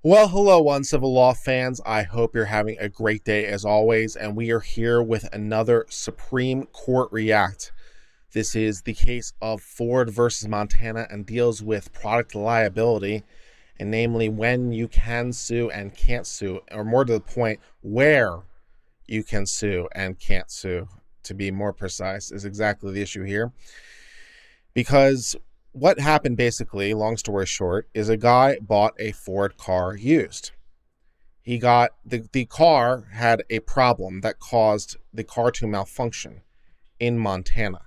Well, hello, Uncivil Law fans. I hope you're having a great day as always, and we are here with another Supreme Court React. This is the case of Ford versus Montana and deals with product liability, and namely when you can sue and can't sue, or more to the point, where you can sue and can't sue, to be more precise, is exactly the issue here. Because what happened basically, long story short, is a guy bought a Ford car used. He got the car had a problem that caused the car to malfunction in Montana.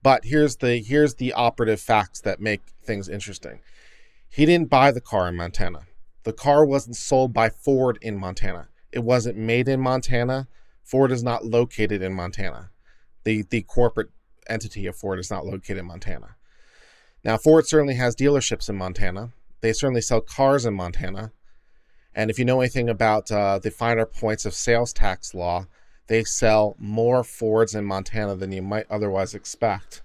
But here's the operative facts that make things interesting. He didn't buy the car in Montana. The car wasn't sold by Ford in Montana. It wasn't made in Montana. Ford is not located in Montana. The corporate entity of Ford is not located in Montana. Now, Ford certainly has dealerships in Montana. They certainly sell cars in Montana. And if you know anything about the finer points of sales tax law, they sell more Fords in Montana than you might otherwise expect.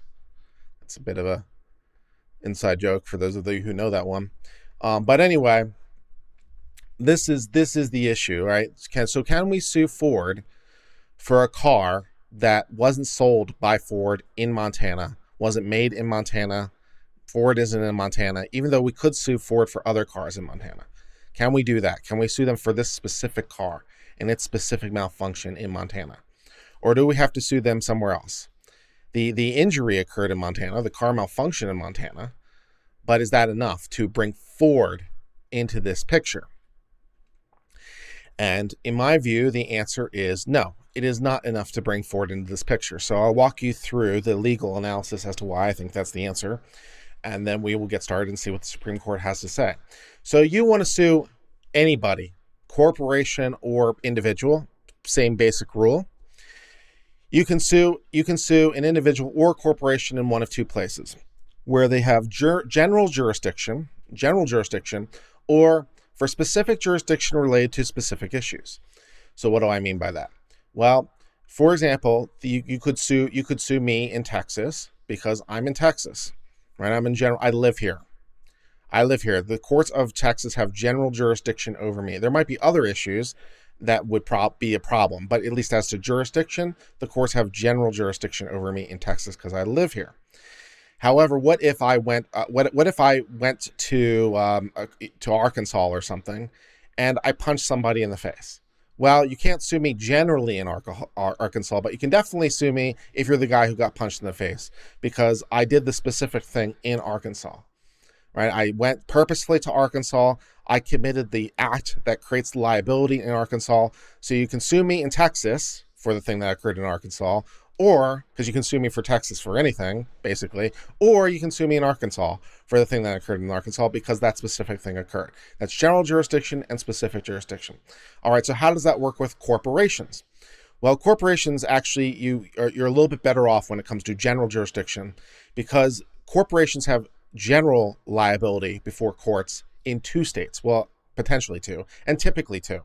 It's a bit of a inside joke for those of you who know that one. But anyway, this is the issue, right? So can we sue Ford for a car that wasn't sold by Ford in Montana, wasn't made in Montana? Ford isn't in Montana, even though we could sue Ford for other cars in Montana. Can we do that? Can we sue them for this specific car and its specific malfunction in Montana? Or do we have to sue them somewhere else? The injury occurred in Montana, the car malfunctioned in Montana, but is that enough to bring Ford into this picture? And in my view, the answer is no. It is not enough to bring Ford into this picture. So I'll walk you through the legal analysis as to why I think that's the answer. And then we will get started and see what the Supreme Court has to say. So you want to sue anybody, corporation or individual, same basic rule. You can sue an individual or corporation in one of two places, where they have general jurisdiction, or for specific jurisdiction related to specific issues. So what do I mean by that? Well, for example, you could sue me in Texas because I'm in Texas. Right, I'm in general. I live here. The courts of Texas have general jurisdiction over me. There might be other issues that would be a problem, but at least as to jurisdiction, the courts have general jurisdiction over me in Texas because I live here. However, what if I went? What if I went to Arkansas or something, and I punched somebody in the face? Well, you can't sue me generally in Arkansas, but you can definitely sue me if you're the guy who got punched in the face because I did the specific thing in Arkansas, right? I went purposefully to Arkansas. I committed the act that creates liability in Arkansas. So you can sue me in Texas for the thing that occurred in Arkansas, or because you can sue me for Texas for anything, basically, or you can sue me in Arkansas for the thing that occurred in Arkansas because that specific thing occurred. That's general jurisdiction and specific jurisdiction. All right, so how does that work with corporations? Well, corporations actually, you're a little bit better off when it comes to general jurisdiction because corporations have general liability before courts in two states. Well, potentially two, and typically two.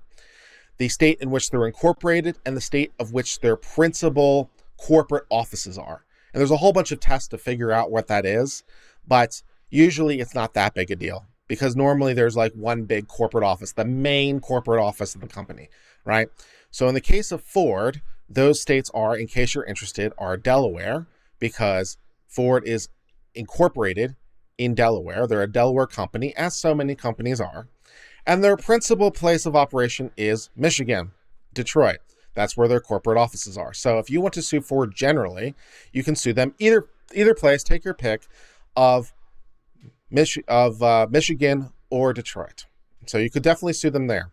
The state in which they're incorporated and the state of which their principal corporate offices are. And there's a whole bunch of tests to figure out what that is, but usually it's not that big a deal because normally there's like one big corporate office, the main corporate office of the company, right? So in the case of Ford, those states are, in case you're interested, are Delaware because Ford is incorporated in Delaware. They're a Delaware company, as so many companies are. And their principal place of operation is Michigan, Detroit. That's where their corporate offices are. So if you want to sue Ford generally, you can sue them either place. Take your pick of Michigan or Detroit. So you could definitely sue them there.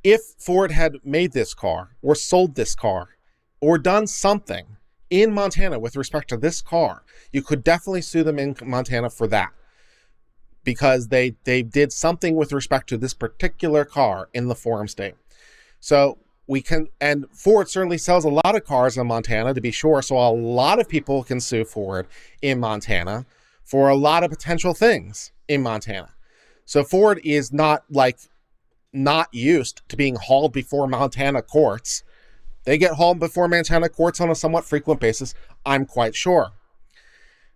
If Ford had made this car or sold this car or done something in Montana with respect to this car, you could definitely sue them in Montana for that because they did something with respect to this particular car in the forum state. So we can, and Ford certainly sells a lot of cars in Montana, to be sure. So a lot of people can sue Ford in Montana for a lot of potential things in Montana. So Ford is not used to being hauled before Montana courts. They get hauled before Montana courts on a somewhat frequent basis, I'm quite sure.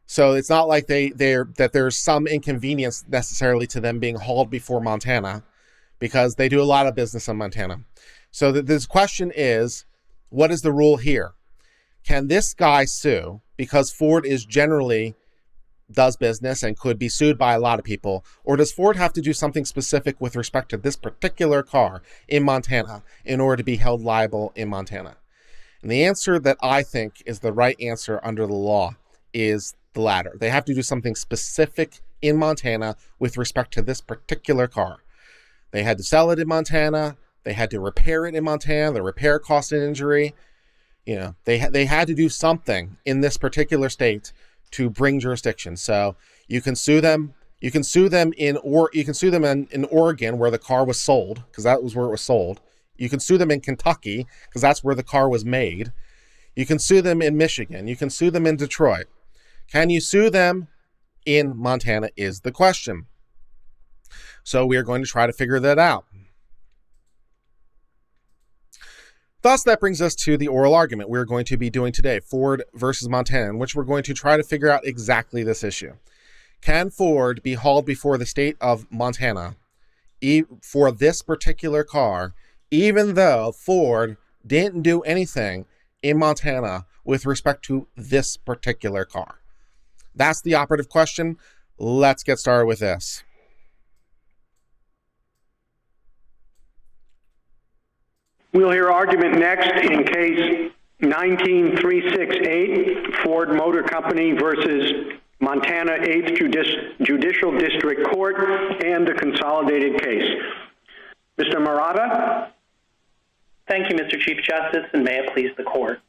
So it's not like there's some inconvenience necessarily to them being hauled before Montana, because they do a lot of business in Montana. So this question is, what is the rule here? Can this guy sue because Ford is generally does business and could be sued by a lot of people, or does Ford have to do something specific with respect to this particular car in Montana in order to be held liable in Montana? And the answer that I think is the right answer under the law is the latter. They have to do something specific in Montana with respect to this particular car. They had to sell it in Montana. They had to repair it in Montana. The repair cost an injury. They had to do something in this particular state to bring jurisdiction. So you can sue them. You can sue them in Oregon, where the car was sold, because that was where it was sold. You can sue them in Kentucky, because that's where the car was made. You can sue them in Michigan. You can sue them in Detroit. Can you sue them in Montana is the question. So we are going to try to figure that out. Thus, that brings us to the oral argument we're going to be doing today, Ford versus Montana, in which we're going to try to figure out exactly this issue. Can Ford be hauled before the state of Montana for this particular car, even though Ford didn't do anything in Montana with respect to this particular car? That's the operative question. Let's get started with this. We'll hear argument next in case 19368, Ford Motor Company versus Montana 8th Judicial District Court, and the consolidated case. Mr. Murata? Thank you, Mr. Chief Justice, and may it please the Court.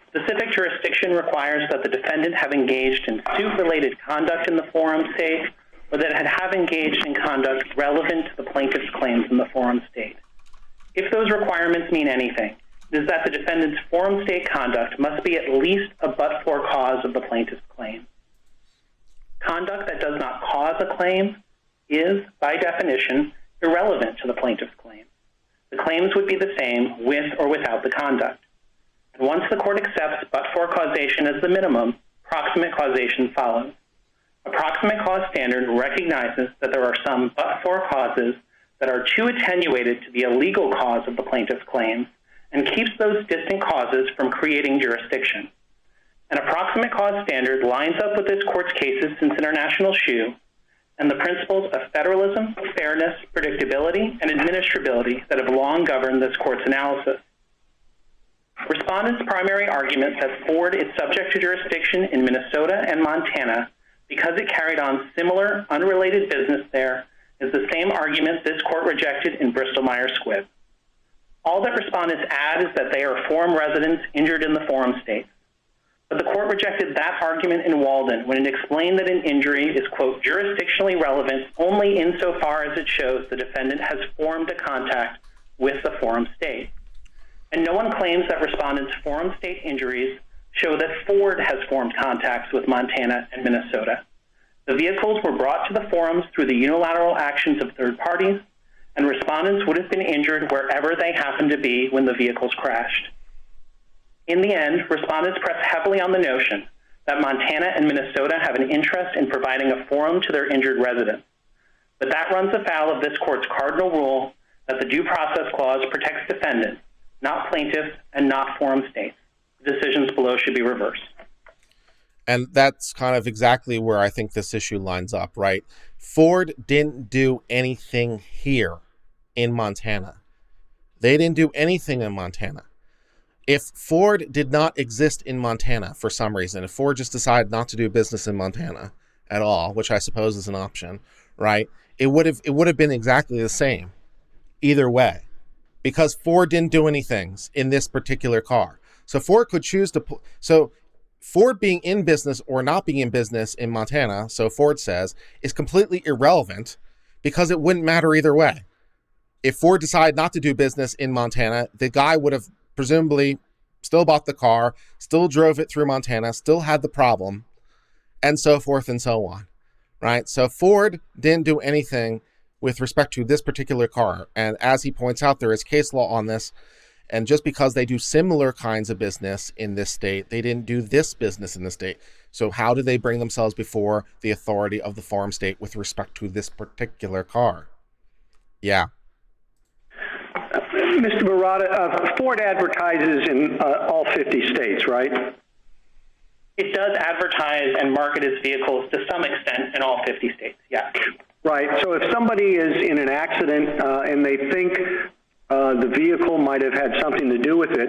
Specific jurisdiction requires that the defendant have engaged in suit-related conduct in the forum state, or that it have engaged in conduct relevant to the plaintiff's claims in the forum state. If those requirements mean anything, it is that the defendant's forum state conduct must be at least a but-for cause of the plaintiff's claim. Conduct that does not cause a claim is, by definition, irrelevant to the plaintiff's claim. The claims would be the same with or without the conduct. And once the court accepts but-for causation as the minimum, proximate causation follows. A proximate cause standard recognizes that there are some but-for causes that are too attenuated to be a legal cause of the plaintiff's claims and keeps those distinct causes from creating jurisdiction. An approximate cause standard lines up with this court's cases since International Shoe and the principles of federalism, fairness, predictability, and administrability that have long governed this court's analysis. Respondent's primary argument that Ford is subject to jurisdiction in Minnesota and Montana because it carried on similar, unrelated business there is the same argument this court rejected in Bristol-Myers Squibb. All that respondents add is that they are forum residents injured in the forum states. But the court rejected that argument in Walden when it explained that an injury is, quote, jurisdictionally relevant only insofar as it shows the defendant has formed a contact with the forum state. And no one claims that respondents' forum state injuries show that Ford has formed contacts with Montana and Minnesota. The vehicles were brought to the forums through the unilateral actions of third parties, and respondents would have been injured wherever they happened to be when the vehicles crashed. In the end, respondents press heavily on the notion that Montana and Minnesota have an interest in providing a forum to their injured residents. But that runs afoul of this court's cardinal rule that the Due Process Clause protects defendants, not plaintiffs, and not forum states. The decisions below should be reversed. And that's kind of exactly where I think this issue lines up, right? Ford didn't do anything here in Montana. They didn't do anything in Montana. If Ford did not exist in Montana for some reason, if Ford just decided not to do business in Montana at all, which I suppose is an option, right? It would have been exactly the same either way, because Ford didn't do anything in this particular car. So Ford could choose to Ford being in business or not being in business in Montana, so Ford says, is completely irrelevant because it wouldn't matter either way. If Ford decided not to do business in Montana, the guy would have presumably still bought the car, still drove it through Montana, still had the problem, and so forth and so on, right? So Ford didn't do anything with respect to this particular car. And as he points out, there is case law on this. And just because they do similar kinds of business in this state, they didn't do this business in the state. So how do they bring themselves before the authority of the forum state with respect to this particular car? Yeah. Mr. Barada, Ford advertises in all 50 states, right? It does advertise and market its vehicles to some extent in all 50 states, yes. Right. So if somebody is in an accident and they think the vehicle might have had something to do with it,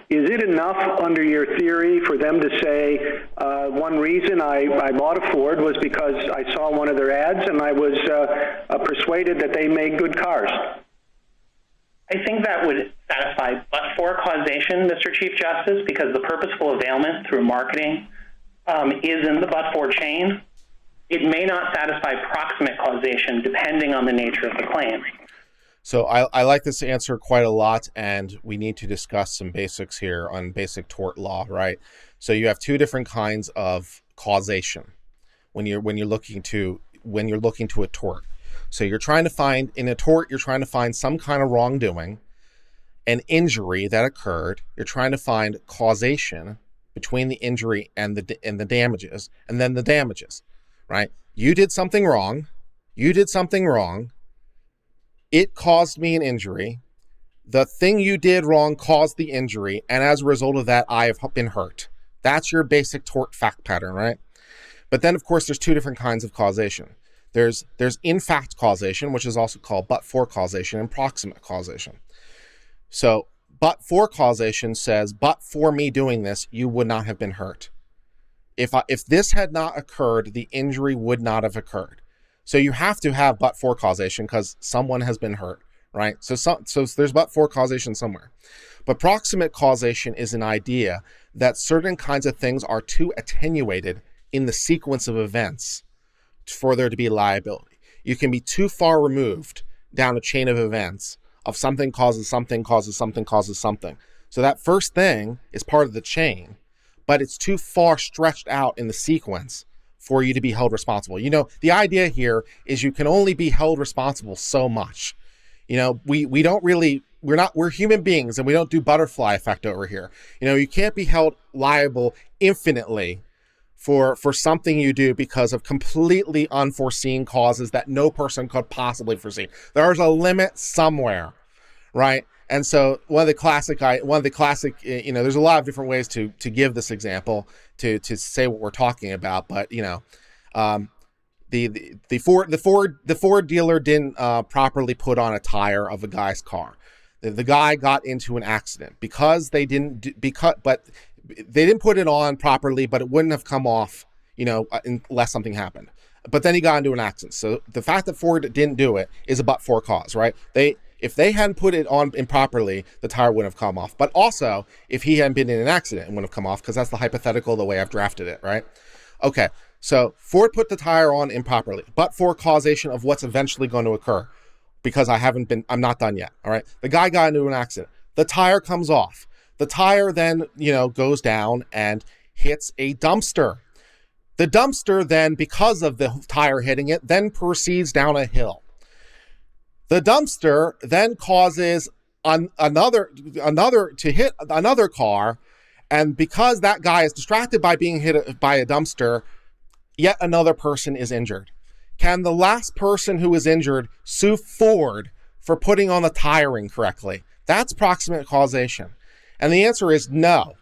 is it enough under your theory for them to say, one reason I bought a Ford was because I saw one of their ads and I was persuaded that they made good cars? I think that would satisfy but-for causation, Mr. Chief Justice, because the purposeful availment through marketing is in the but-for chain. It may not satisfy proximate causation depending on the nature of the claim. So I like this answer quite a lot, and we need to discuss some basics here on basic tort law, right? So you have two different kinds of causation when you're looking to a tort. So you're trying to find, in a tort, you're trying to find some kind of wrongdoing, an injury that occurred. You're trying to find causation between the injury and the damages, and then the damages, right? You did something wrong. It caused me an injury. The thing you did wrong caused the injury, and as a result of that, I have been hurt. That's your basic tort fact pattern, right? But then, of course, there's two different kinds of causation. There's in fact causation, which is also called but-for causation, and proximate causation. So but-for causation says, but for me doing this, you would not have been hurt. If this had not occurred, the injury would not have occurred. So you have to have but-for causation because someone has been hurt, right? So there's but-for causation somewhere. But proximate causation is an idea that certain kinds of things are too attenuated in the sequence of events for there to be liability. You can be too far removed down a chain of events of something causes something, causes something, causes something. So that first thing is part of the chain, but it's too far stretched out in the sequence for you to be held responsible. You know, the idea here is you can only be held responsible so much. You know, we're human beings and we don't do butterfly effect over here. You know, you can't be held liable infinitely for something you do because of completely unforeseen causes that no person could possibly foresee. There's a limit somewhere, right? And so one of the classic, you know, there's a lot of different ways to give this example to say what we're talking about, but you know, the Ford dealer didn't properly put on a tire of a guy's car. The guy got into an accident because they didn't put it on properly, but it wouldn't have come off, you know, unless something happened. But then he got into an accident. So the fact that Ford didn't do it is a but-for cause, right? If they hadn't put it on improperly, the tire wouldn't have come off. But also, if he hadn't been in an accident, it wouldn't have come off because that's the hypothetical, the way I've drafted it, right? Okay, so Ford put the tire on improperly, but for causation of what's eventually going to occur because I'm not done yet, all right? The guy got into an accident. The tire comes off. The tire then, you know, goes down and hits a dumpster. The dumpster then, because of the tire hitting it, then proceeds down a hill. The dumpster then causes another to hit another car, and because that guy is distracted by being hit by a dumpster, yet another person is injured. Can the last person who is injured sue Ford for putting on the tire incorrectly? That's proximate causation. And the answer is no.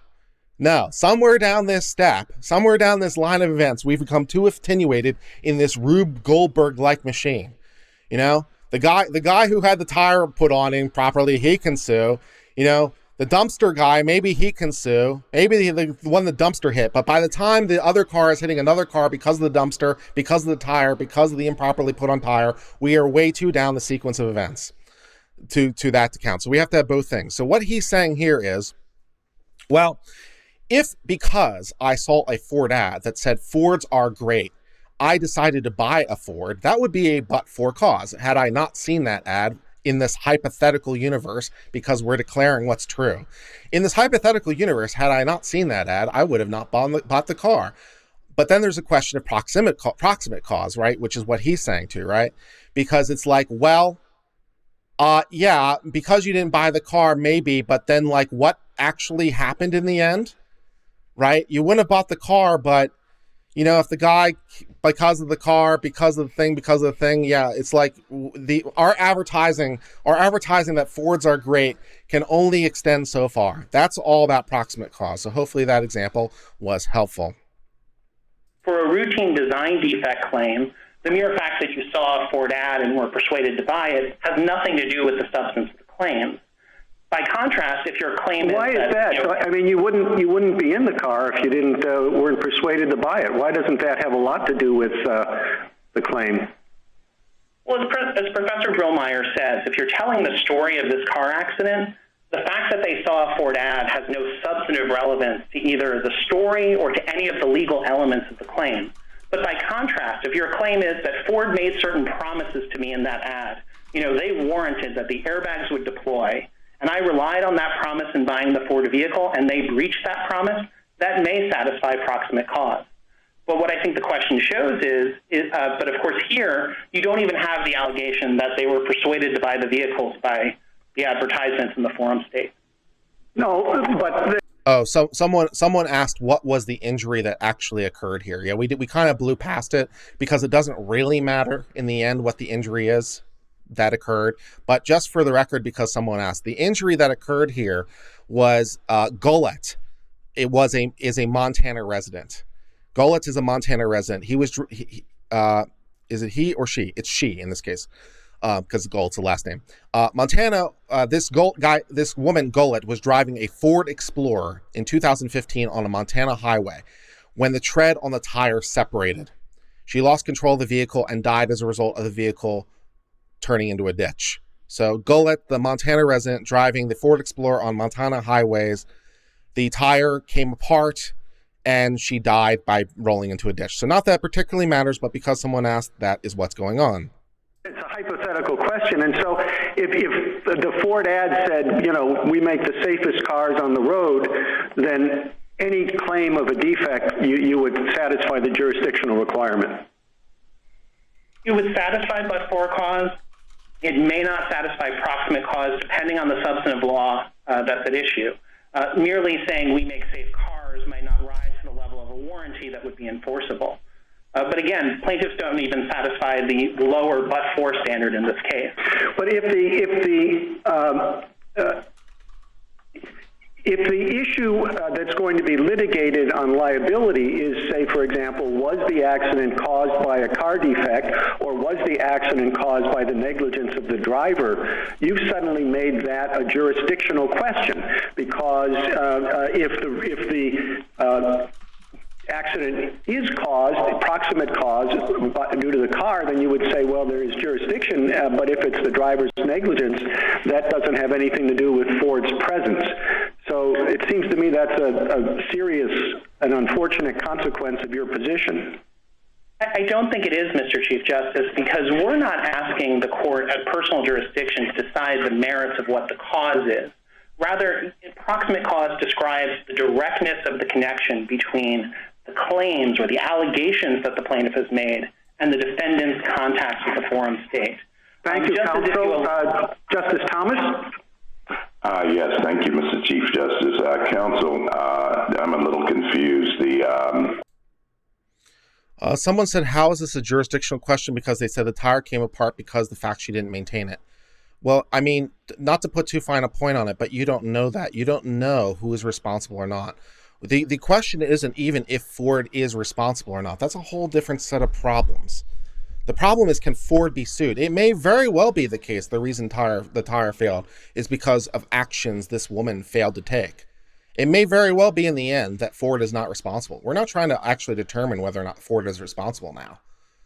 No. Somewhere down this step, somewhere down this line of events, we've become too attenuated in this Rube Goldberg-like machine. You know, the guy who had the tire put on improperly, he can sue. You know, the dumpster guy, maybe he can sue. Maybe the one the dumpster hit. But by the time the other car is hitting another car because of the dumpster, because of the tire, because of the improperly put on tire, we are way too down the sequence of events to that to count. So we have to have both things. So what he's saying here is, well, if because I saw a Ford ad that said Fords are great, I decided to buy a Ford, that would be a but-for cause. Had I not seen that ad in this hypothetical universe, because we're declaring what's true. In this hypothetical universe, had I not seen that ad, I would have not bought the car. But then there's a question of proximate cause, right? Which is what he's saying too, right? Because it's like, well, yeah, because you didn't buy the car, maybe, but then like what actually happened in the end, right? You wouldn't have bought the car, but If the guy, because of the car, because of the thing, yeah, it's like our advertising that Fords are great can only extend so far. That's all about proximate cause. So hopefully that example was helpful. For a routine design defect claim, the mere fact that you saw a Ford ad and were persuaded to buy it has nothing to do with the substance of the claim. By contrast, if your claim why is that? You wouldn't be in the car if you weren't persuaded to buy it. Why doesn't that have a lot to do with the claim? Well, as Professor Brillmeyer says, if you're telling the story of this car accident, the fact that they saw a Ford ad has no substantive relevance to either the story or to any of the legal elements of the claim. But by contrast, if your claim is that Ford made certain promises to me in that ad, they warranted that the airbags would deploy, and I relied on that promise in buying the Ford vehicle, and they breached that promise, that may satisfy proximate cause. But what I think the question shows but of course here, you don't even have the allegation that they were persuaded to buy the vehicles by the advertisements in the forum state. No, but... So someone asked what was the injury that actually occurred here. Yeah, we kind of blew past it because it doesn't really matter in the end what the injury is that occurred. But just for the record, because someone asked, the injury that occurred here was Gullett. Is a Montana resident. Gullett is a Montana resident. Is it he or she? It's she in this case, because Gullett's the last name. Montana. This woman Gullett was driving a Ford Explorer in 2015 on a Montana highway when the tread on the tire separated. She lost control of the vehicle and died as a result of the vehicle turning into a ditch. So Gullett, the Montana resident, driving the Ford Explorer on Montana highways, the tire came apart and she died by rolling into a ditch. So not that particularly matters, but because someone asked, that is what's going on. It's a hypothetical question, and so if the Ford ad said, we make the safest cars on the road, then any claim of a defect, you would satisfy the jurisdictional requirement. It would satisfy but-for cause. It may not satisfy proximate cause, depending on the substantive law that's at issue. Merely saying we make safe cars might not rise to the level of a warranty that would be enforceable. But again, plaintiffs don't even satisfy the lower but-for standard in this case. But if the issue that's going to be litigated on liability is, say, for example, was the accident caused by a car defect or was the accident caused by the negligence of the driver, you've suddenly made that a jurisdictional question, because if the accident is caused, proximate cause, due to the car, then you would say, well, there is jurisdiction, but if it's the driver's negligence, that doesn't have anything to do with Ford's presence. So it seems to me that's a serious and unfortunate consequence of your position. I don't think it is, Mr. Chief Justice, because we're not asking the court at personal jurisdiction to decide the merits of what the cause is. Rather, proximate cause describes the directness of the connection between the claims or the allegations that the plaintiff has made and the defendant's contacts with the forum state. Thank you, counsel. Justice Thomas? Yes, thank you, Mr. Chief Justice. Counsel, I'm a little confused. Someone said, how is this a jurisdictional question? Because they said the tire came apart because the fact she didn't maintain it. Well, I mean, not to put too fine a point on it, but you don't know that. You don't know who is responsible or not. The question isn't even if Ford is responsible or not. That's a whole different set of problems. The problem is, can Ford be sued? It may very well be the case the reason the tire failed is because of actions this woman failed to take. It may very well be in the end that Ford is not responsible. We're not trying to actually determine whether or not Ford is responsible now.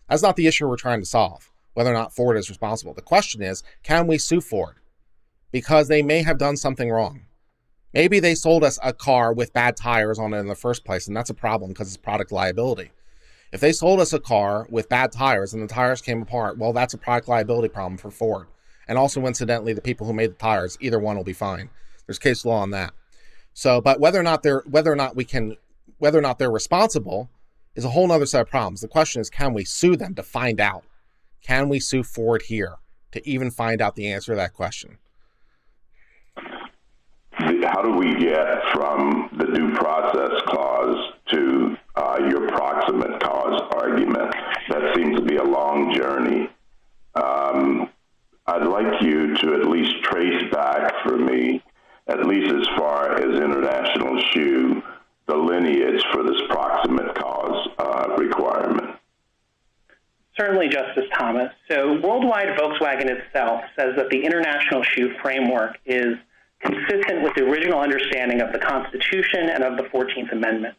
That's not the issue we're trying to solve, whether or not Ford is responsible. The question is, can we sue Ford? Because they may have done something wrong. Maybe they sold us a car with bad tires on it in the first place, and that's a problem because it's product liability. If they sold us a car with bad tires and the tires came apart, well, that's a product liability problem for Ford. And also, incidentally, the people who made the tires, either one will be fine. There's case law on that. So, but whether or not they're responsible is a whole other set of problems. The question is, can we sue them to find out? Can we sue Ford here to even find out the answer to that question? How do we get from the due process clause to your proximate cause argument. That seems to be a long journey. I'd like you to at least trace back for me, at least as far as international shoe, the lineage for this proximate cause requirement. Certainly, Justice Thomas. So Worldwide Volkswagen itself says that the international shoe framework is consistent with the original understanding of the Constitution and of the 14th Amendment.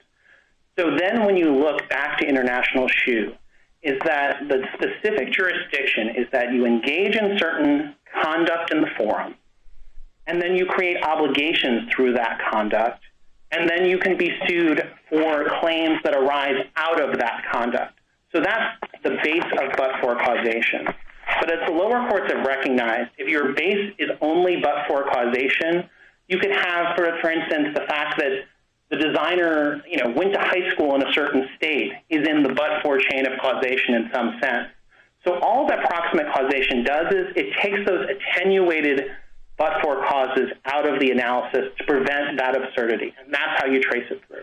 So then when you look back to international shoe, is that the specific jurisdiction is that you engage in certain conduct in the forum, and then you create obligations through that conduct, and then you can be sued for claims that arise out of that conduct. So that's the base of but-for causation. But as the lower courts have recognized, if your base is only but-for causation, you could have, for instance, the fact that the designer, went to high school in a certain state is in the but-for chain of causation in some sense. So all that proximate causation does is it takes those attenuated but-for causes out of the analysis to prevent that absurdity, and that's how you trace it through.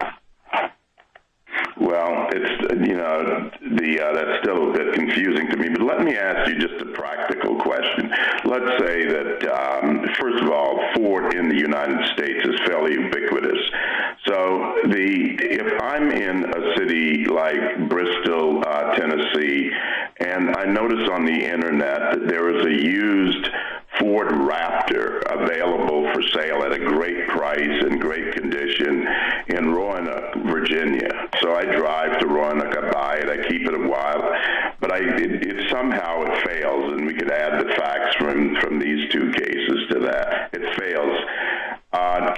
Well, that's still a bit confusing to me, but let me ask you just a practical question. Let's say that, first of all, Ford in the United States is fairly ubiquitous. So if I'm in a city like Bristol, Tennessee, and I notice on the internet that there is a used Ford Raptor available for sale at a great price and great condition in Roanoke, Virginia. So I drive to Roanoke, I buy it, I keep it a while, but somehow it fails, and we could add the facts from these two cases to that. It fails.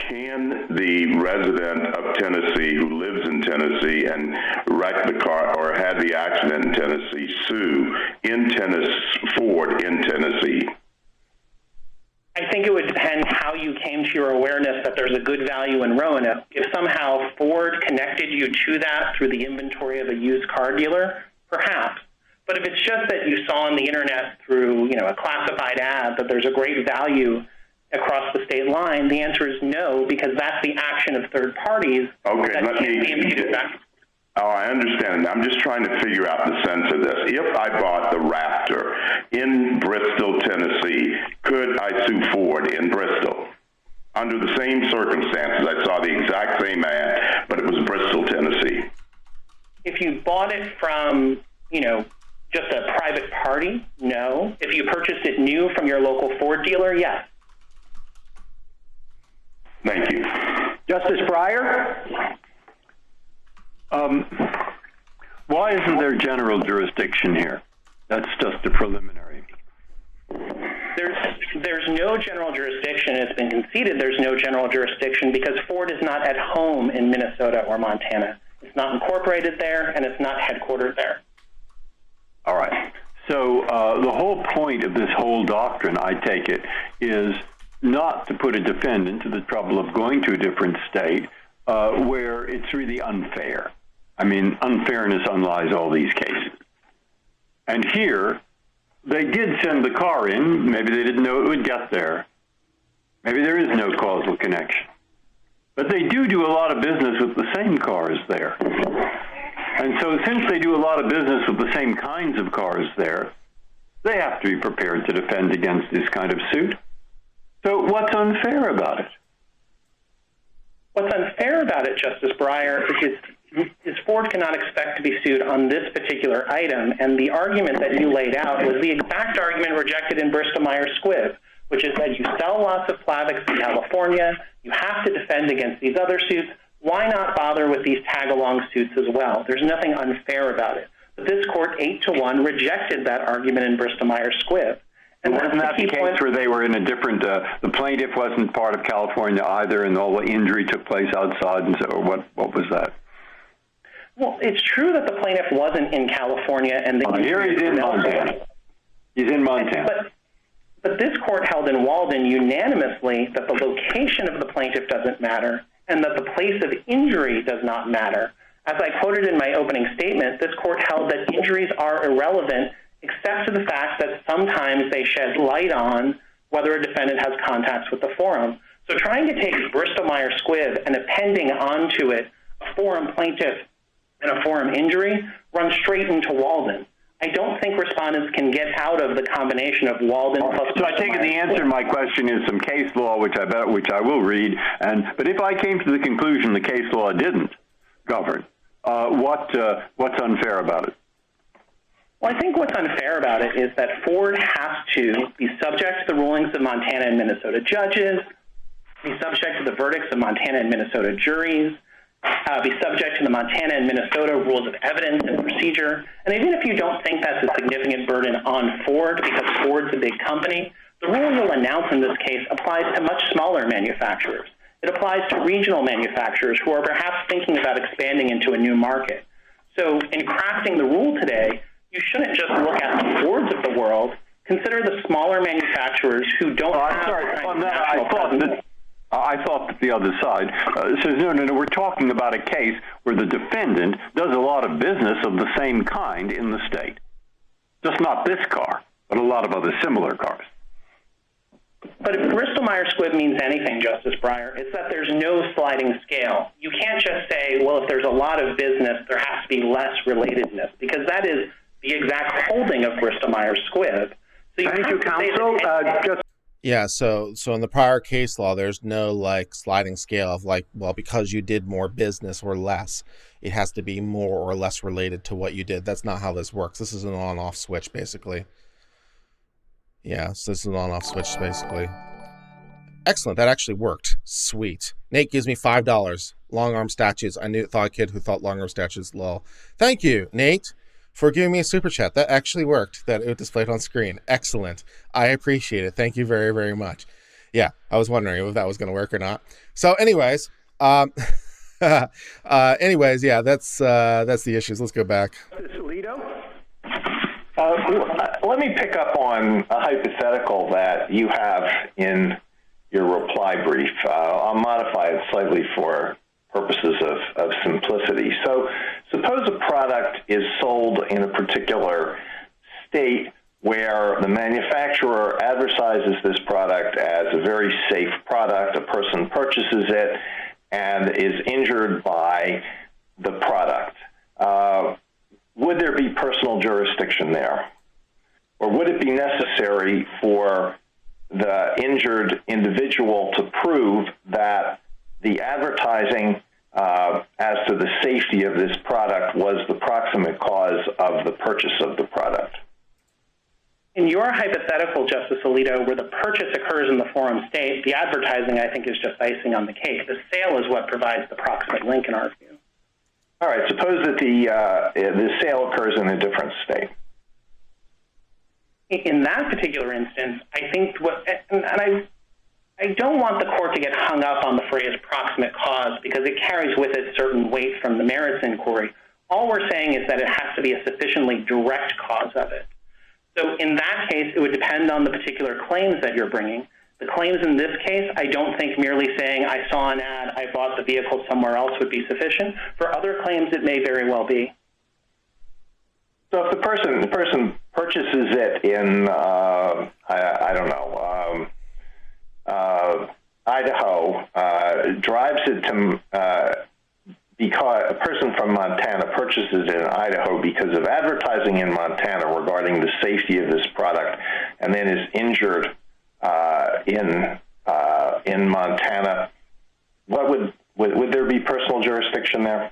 Can the resident of Tennessee who lives in Tennessee and wrecked the car or had the accident in Tennessee sue Ford in Tennessee? I think it would depend how you came to your awareness that there's a good value in Roanoke. If somehow Ford connected you to that through the inventory of a used car dealer, perhaps. But if it's just that you saw on the internet through, a classified ad that there's a great value across the state line, the answer is no, because that's the action of third parties that can't be imputed back. Oh, I understand. I'm just trying to figure out the sense of this. If I bought the Raptor in Bristol, Tennessee, could I sue Ford in Bristol? Under the same circumstances, I saw the exact same ad, but it was Bristol, Tennessee. If you bought it from, just a private party, no. If you purchased it new from your local Ford dealer, yes. Thank you. Justice Breyer? Why isn't there general jurisdiction here? That's just a preliminary. There's no general jurisdiction. It's been conceded there's no general jurisdiction because Ford is not at home in Minnesota or Montana. It's not incorporated there, and it's not headquartered there. All right. So the whole point of this whole doctrine, I take it, is not to put a defendant to the trouble of going to a different state where it's really unfair. I mean, unfairness underlies all these cases. And here, they did send the car in. Maybe they didn't know it would get there. Maybe there is no causal connection. But they do a lot of business with the same cars there. And so since they do a lot of business with the same kinds of cars there, they have to be prepared to defend against this kind of suit. So what's unfair about it? What's unfair about it, Justice Breyer, is Ford cannot expect to be sued on this particular item, and the argument that you laid out was the exact argument rejected in Bristol-Myers Squibb, which is that you sell lots of Plavix in California, you have to defend against these other suits, why not bother with these tag-along suits as well? There's nothing unfair about it. But this court 8-1 rejected that argument in Bristol-Myers Squibb. And wasn't that the case where they were in a different, the plaintiff wasn't part of California either, and all the injury took place outside, and so what was that? Well, it's true that the plaintiff wasn't in California, and here he's in Montana. He's in Montana. But this court held in Walden unanimously that the location of the plaintiff doesn't matter, and that the place of injury does not matter. As I quoted in my opening statement, this court held that injuries are irrelevant except to the fact that sometimes they shed light on whether a defendant has contacts with the forum. So trying to take Bristol-Myers Squibb and appending onto it a forum plaintiff and a forum injury run straight into Walden. I don't think respondents can get out of the combination of Walden plus. So I take it the answer to my question is some case law, which I will read. But if I came to the conclusion the case law didn't govern, what's unfair about it? Well, I think what's unfair about it is that Ford has to be subject to the rulings of Montana and Minnesota judges, be subject to the verdicts of Montana and Minnesota juries, be subject to the Montana and Minnesota rules of evidence and procedure. And even if you don't think that's a significant burden on Ford, because Ford's a big company, the rule you'll announce in this case applies to much smaller manufacturers. It applies to regional manufacturers who are perhaps thinking about expanding into a new market. So in crafting the rule today, you shouldn't just look at the Fords of the world. Consider the smaller manufacturers who don't have the kind of national presence. I thought that the other side says, no, we're talking about a case where the defendant does a lot of business of the same kind in the state. Just not this car, but a lot of other similar cars. But if Bristol-Myers Squibb means anything, Justice Breyer, it's that there's no sliding scale. You can't just say, well, if there's a lot of business, there has to be less relatedness, because that is the exact holding of Bristol-Myers Squibb. So Thank you, counsel. Yeah, so in the prior case law, there's no like sliding scale of like, well, because you did more business or less, it has to be more or less related to what you did. That's not how this works. This is an on-off switch, basically. Yeah, so this is an on-off switch, basically. Excellent, that actually worked. Sweet. Nate gives me $5. Long arm statutes. Thought a kid who thought long arm statutes, lol. Thank you, Nate, for giving me a super chat. That actually worked. That it displayed on screen. Excellent. I appreciate it. Thank you very, very much. Yeah, I was wondering if that was going to work or not. So, anyways, yeah, that's the issues. Let's go back. Let me pick up on a hypothetical that you have in your reply brief. I'll modify it slightly for purposes of simplicity. So suppose a product is sold in a particular state where the manufacturer advertises this product as a very safe product. A person purchases it and is injured by the product. Would there be personal jurisdiction there? Or would it be necessary for the injured individual to prove that the advertising as to the safety of this product was the proximate cause of the purchase of the product? In your hypothetical, Justice Alito, where the purchase occurs in the forum state, the advertising, I think, is just icing on the cake. The sale is what provides the proximate link in our view. All right, suppose that the sale occurs in a different state. In that particular instance, I think I don't want the court to get hung up on the phrase proximate cause because it carries with it certain weight from the merits inquiry. All we're saying is that it has to be a sufficiently direct cause of it. So in that case, it would depend on the particular claims that you're bringing. The claims in this case, I don't think merely saying I saw an ad, I bought the vehicle somewhere else would be sufficient. For other claims, it may very well be. So if the person purchases it in, I don't know, Idaho, drives it to, because a person from Montana purchases it in Idaho because of advertising in Montana regarding the safety of this product, and then is injured in Montana, what would there be personal jurisdiction there?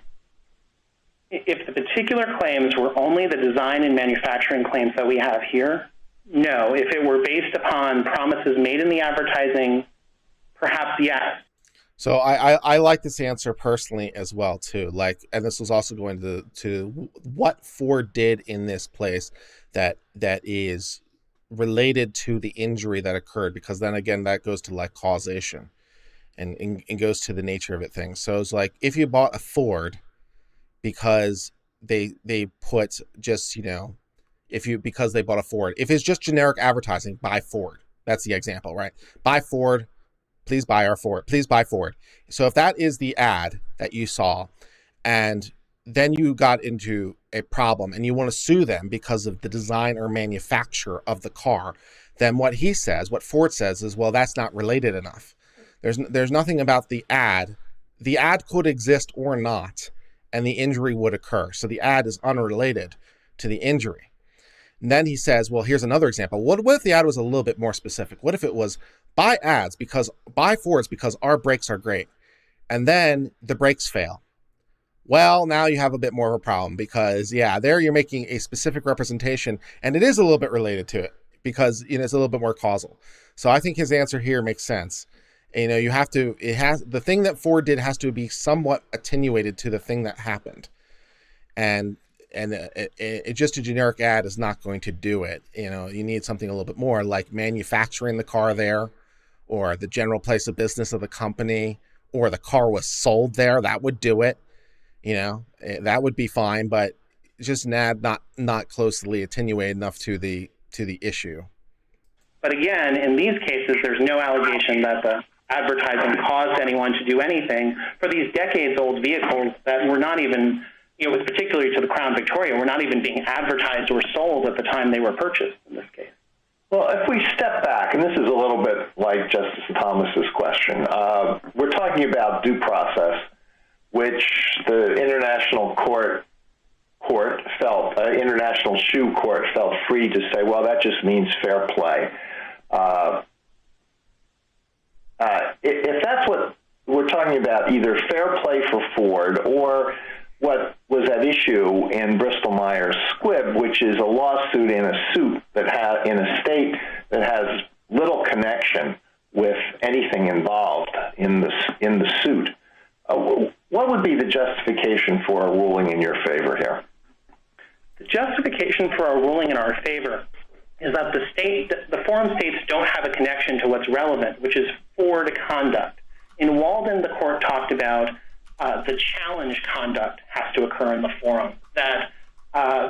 If the particular claims were only the design and manufacturing claims that we have here, no. If it were based upon promises made in the advertising, perhaps yes. So I like this answer personally as well too. Like, and this was also going to what Ford did in this place that is related to the injury that occurred, because then again that goes to like causation and goes to the nature of it things. So it's like if you bought a Ford because they put just, you know, because they bought a Ford, if it's just generic advertising, buy Ford. That's the example, right? Buy Ford, please buy our Ford, please buy Ford. So if that is the ad that you saw and then you got into a problem and you want to sue them because of the design or manufacture of the car, then what Ford says is, well, that's not related enough. There's nothing about the ad. The ad could exist or not, and the injury would occur. So the ad is unrelated to the injury. And then he says, well, here's another example. What if the ad was a little bit more specific? What if it was buy Fords because our brakes are great, and then the brakes fail? Well, now you have a bit more of a problem because, there you're making a specific representation, and it is a little bit related to it because it's a little bit more causal. So I think his answer here makes sense. The thing that Ford did has to be somewhat attenuated to the thing that happened, and just a generic ad is not going to do it. You need something a little bit more, like manufacturing the car there, or the general place of business of the company, or the car was sold there. That would do it. That would be fine, but just an ad not closely attenuated enough to the issue. But again, in these cases, there's no allegation that the advertising caused anyone to do anything for these decades-old vehicles that were not even, with particularly to the Crown Victoria, were not even being advertised or sold at the time they were purchased in this case. Well, if we step back, and this is a little bit like Justice Thomas's question, we're talking about due process, which the International International Shoe Court felt free to say, well, that just means fair play. If that's what we're talking about, either fair play for Ford or what was at issue in Bristol-Myers Squibb, which is a lawsuit in a suit in a state that has little connection with anything involved in the suit. What would be the justification for a ruling in your favor here? The justification for a ruling in our favor is that the forum states don't have a connection to what's relevant, which is Ford conduct. In Walden, the court talked about the challenge conduct has to occur in the forum, that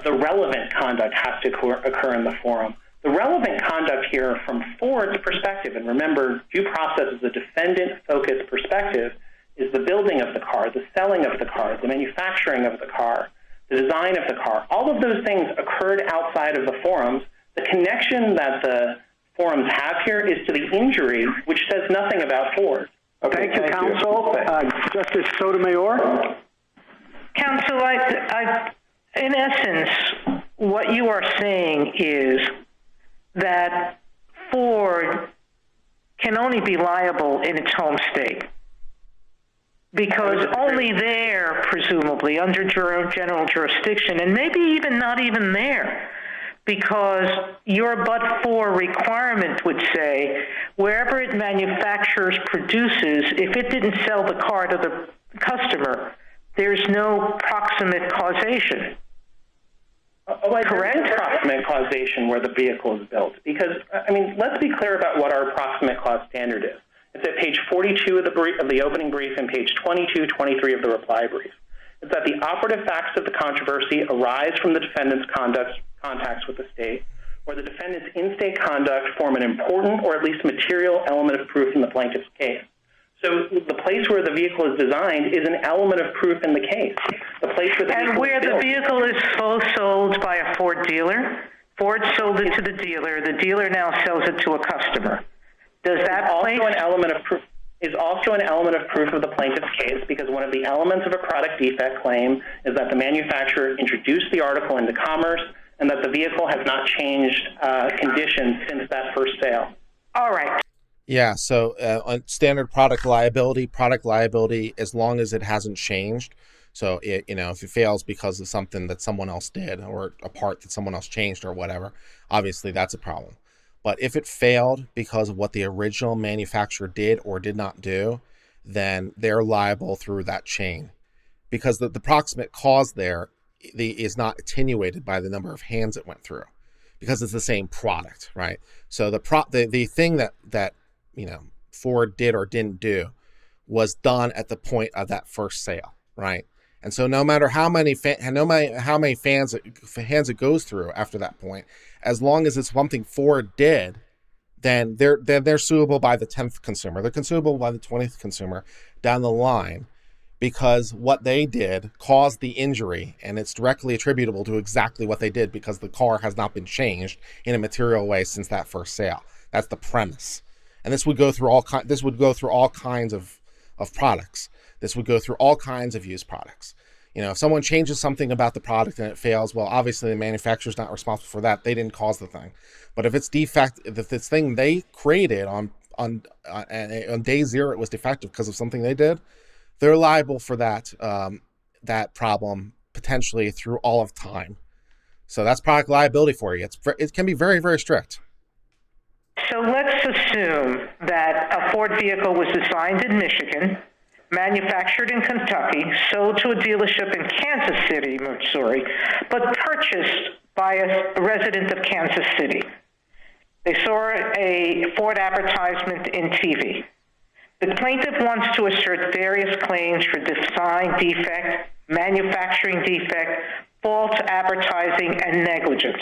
the relevant conduct has to occur in the forum. The relevant conduct here from Ford's perspective, and remember, due process is a defendant-focused perspective, is the building of the car, the selling of the car, the manufacturing of the car, the design of the car. All of those things occurred outside of the forums. The connection that the forums have here is to the injury, which says nothing about Ford. Okay, thank you, counsel. Justice Sotomayor? Counsel, in essence, what you are saying is that Ford can only be liable in its home state because only there, presumably, under general jurisdiction, and maybe even not even there, because your but-for requirement would say wherever it manufactures, produces, if it didn't sell the car to the customer, there's no proximate causation. Correct? Proximate causation where the vehicle is built. Because, let's be clear about what our proximate cause standard is. It's at page 42 of the opening brief and page 22, 23 of the reply brief. It's that the operative facts of the controversy arise from the defendant's contacts with the state, or the defendant's in-state conduct form an important or at least material element of proof in the plaintiff's case. So the place where the vehicle is designed is an element of proof in the case. The place where the vehicle is sold by a Ford dealer, Ford sold it to the dealer now sells it to a customer. Does that also an element of proof? Is also an element of proof of the plaintiff's case because one of the elements of a product defect claim is that the manufacturer introduced the article into commerce and that the vehicle has not changed condition since that first sale. All right. Yeah, so on standard product liability, as long as it hasn't changed, so if it fails because of something that someone else did or a part that someone else changed or whatever, obviously that's a problem. But if it failed because of what the original manufacturer did or did not do, then they're liable through that chain. Because the proximate cause there is not attenuated by the number of hands it went through. Because it's the same product, right? So the thing that Ford did or didn't do was done at the point of that first sale, right? And so no matter how many hands it goes through after that point, as long as it's something Ford did, then they're suable by the 10th consumer. They're consumable by the 20th consumer down the line because what they did caused the injury, and it's directly attributable to exactly what they did because the car has not been changed in a material way since that first sale. That's the premise. And this would go through all kinds of products. This would go through all kinds of used products. If someone changes something about the product and it fails, well, obviously the manufacturer's not responsible for that. They didn't cause the thing. But if it's if this thing they created on day zero it was defective because of something they did, they're liable for that that problem potentially through all of time. So that's product liability for you. It can be very, very strict. So let's assume that a Ford vehicle was designed in Michigan, manufactured in Kentucky, sold to a dealership in Kansas City, Missouri, but purchased by a resident of Kansas City. They saw a Ford advertisement in TV. The plaintiff wants to assert various claims for design defect, manufacturing defect, false advertising, and negligence.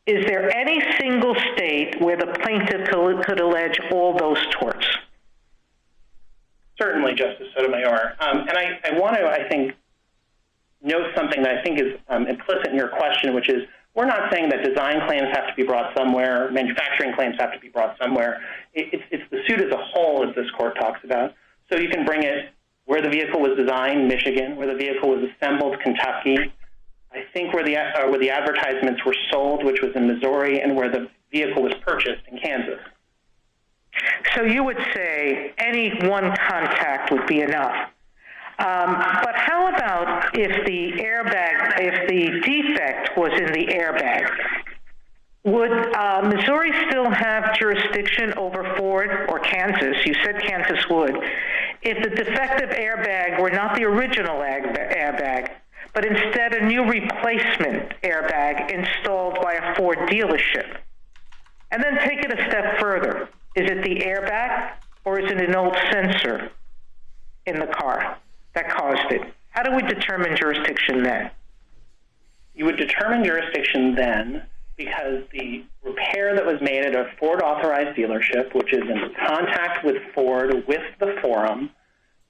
Is there any single state where the plaintiff could allege all those torts? Certainly, Justice Sotomayor. And I want to, I think, note something that I think is implicit in your question, which is we're not saying that design claims have to be brought somewhere, manufacturing claims have to be brought somewhere. It's the suit as a whole, as this court talks about. So you can bring it where the vehicle was designed, Michigan, where the vehicle was assembled, Kentucky, I think where the advertisements were sold, which was in Missouri, and where the vehicle was purchased in Kansas. So you would say any one contact would be enough. But how about if the defect was in the airbag? Would Missouri still have jurisdiction over Ford or Kansas? You said Kansas would. If the defective airbag were not the original airbag, but instead a new replacement airbag installed by a Ford dealership. And then take it a step further. Is it the airbag or is it an old sensor in the car that caused it? How do we determine jurisdiction then? You would determine jurisdiction then because the repair that was made at a Ford authorized dealership, which is in contact with Ford with the forum,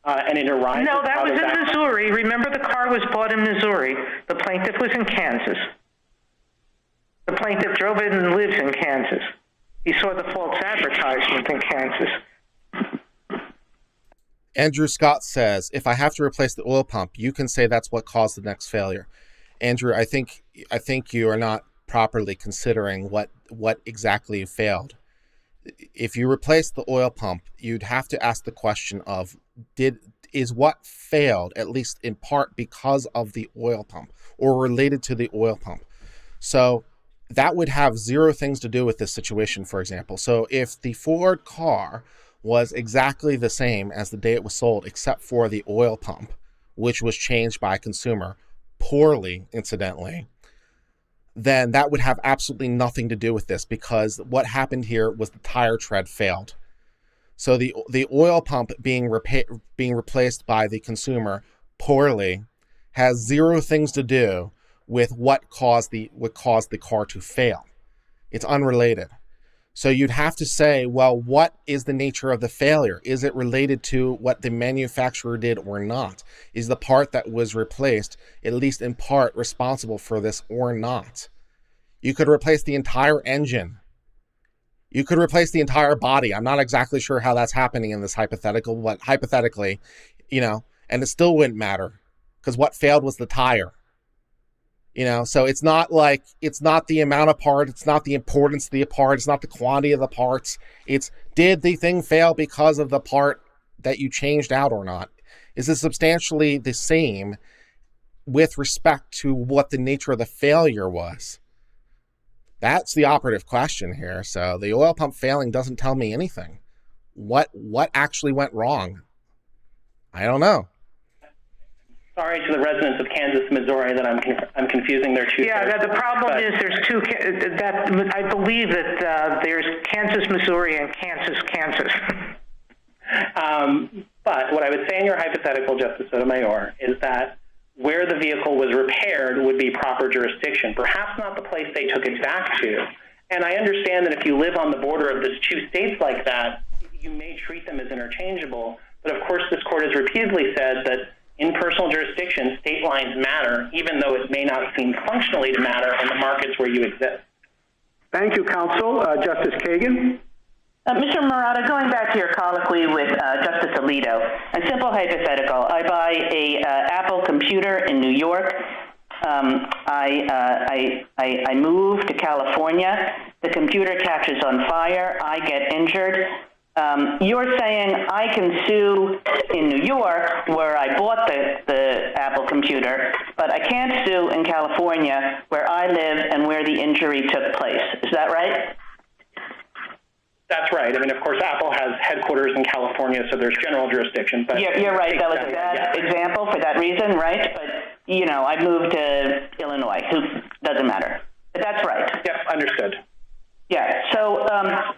and it arises. No, that was in Missouri. Remember, the car was bought in Missouri. The plaintiff was in Kansas. The plaintiff drove it and lives in Kansas. He saw the false advertisement in Kansas. Andrew Scott says, if I have to replace the oil pump, you can say that's what caused the next failure. Andrew, I think you are not properly considering what exactly failed. If you replace the oil pump, you'd have to ask the question of is what failed at least in part because of the oil pump or related to the oil pump. So that would have zero things to do with this situation, for example. So if the Ford car was exactly the same as the day it was sold, except for the oil pump, which was changed by a consumer poorly, incidentally, then that would have absolutely nothing to do with this, because what happened here was the tire tread failed. So the oil pump being replaced by the consumer poorly has zero things to do with what caused the car to fail. It's unrelated. So you'd have to say, well, what is the nature of the failure? Is it related to what the manufacturer did or not? Is the part that was replaced, at least in part, responsible for this or not? You could replace the entire engine. You could replace the entire body. I'm not exactly sure how that's happening in this hypothetical, but hypothetically, and it still wouldn't matter because what failed was the tire. So it's not the amount of part, it's not the importance of the part, it's not the quantity of the parts. It's, did the thing fail because of the part that you changed out or not? Is it substantially the same with respect to what the nature of the failure was? That's the operative question here. So the oil pump failing doesn't tell me anything. What actually went wrong? I don't know. Sorry to the residents of Kansas, Missouri, that I'm confusing their two. Yeah, the problem is there's two. That I believe that there's Kansas, Missouri, and Kansas, Kansas. But what I would say in your hypothetical, Justice Sotomayor, is that where the vehicle was repaired would be proper jurisdiction, perhaps not the place they took it back to. And I understand that if you live on the border of these two states like that, you may treat them as interchangeable. But of course, this court has repeatedly said that in personal jurisdiction, state lines matter, even though it may not seem functionally to matter in the markets where you exist. Thank you, counsel. Justice Kagan? Mr. Murata, going back to your colloquy with Justice Alito, a simple hypothetical. I buy a Apple computer in New York. I move to California. The computer catches on fire. I get injured. You're saying I can sue in New York where I bought the Apple computer, but I can't sue in California where I live and where the injury took place. Is that right? That's right. I mean, of course, Apple has headquarters in California, so there's general jurisdiction. But you're right. That was a bad example for that reason, right? But, you know, I moved to Illinois. Doesn't matter. But that's right. Yep, understood. Yeah. So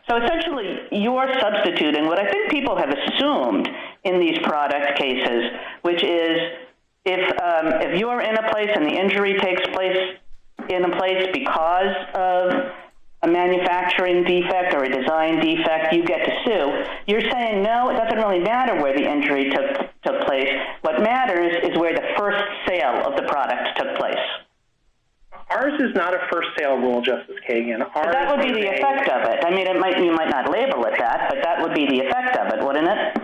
essentially, you're substituting what I think people have assumed in these product cases, which is if you're in a place and the injury takes place in a place because of a manufacturing defect or a design defect, you get to sue. You're saying, no, it doesn't really matter where the injury took place. What matters is where the first sale of the product took place. Ours is not a first sale rule, Justice Kagan. But that would be the effect of it. I mean, you might not label it that, but that would be the effect of it, wouldn't it?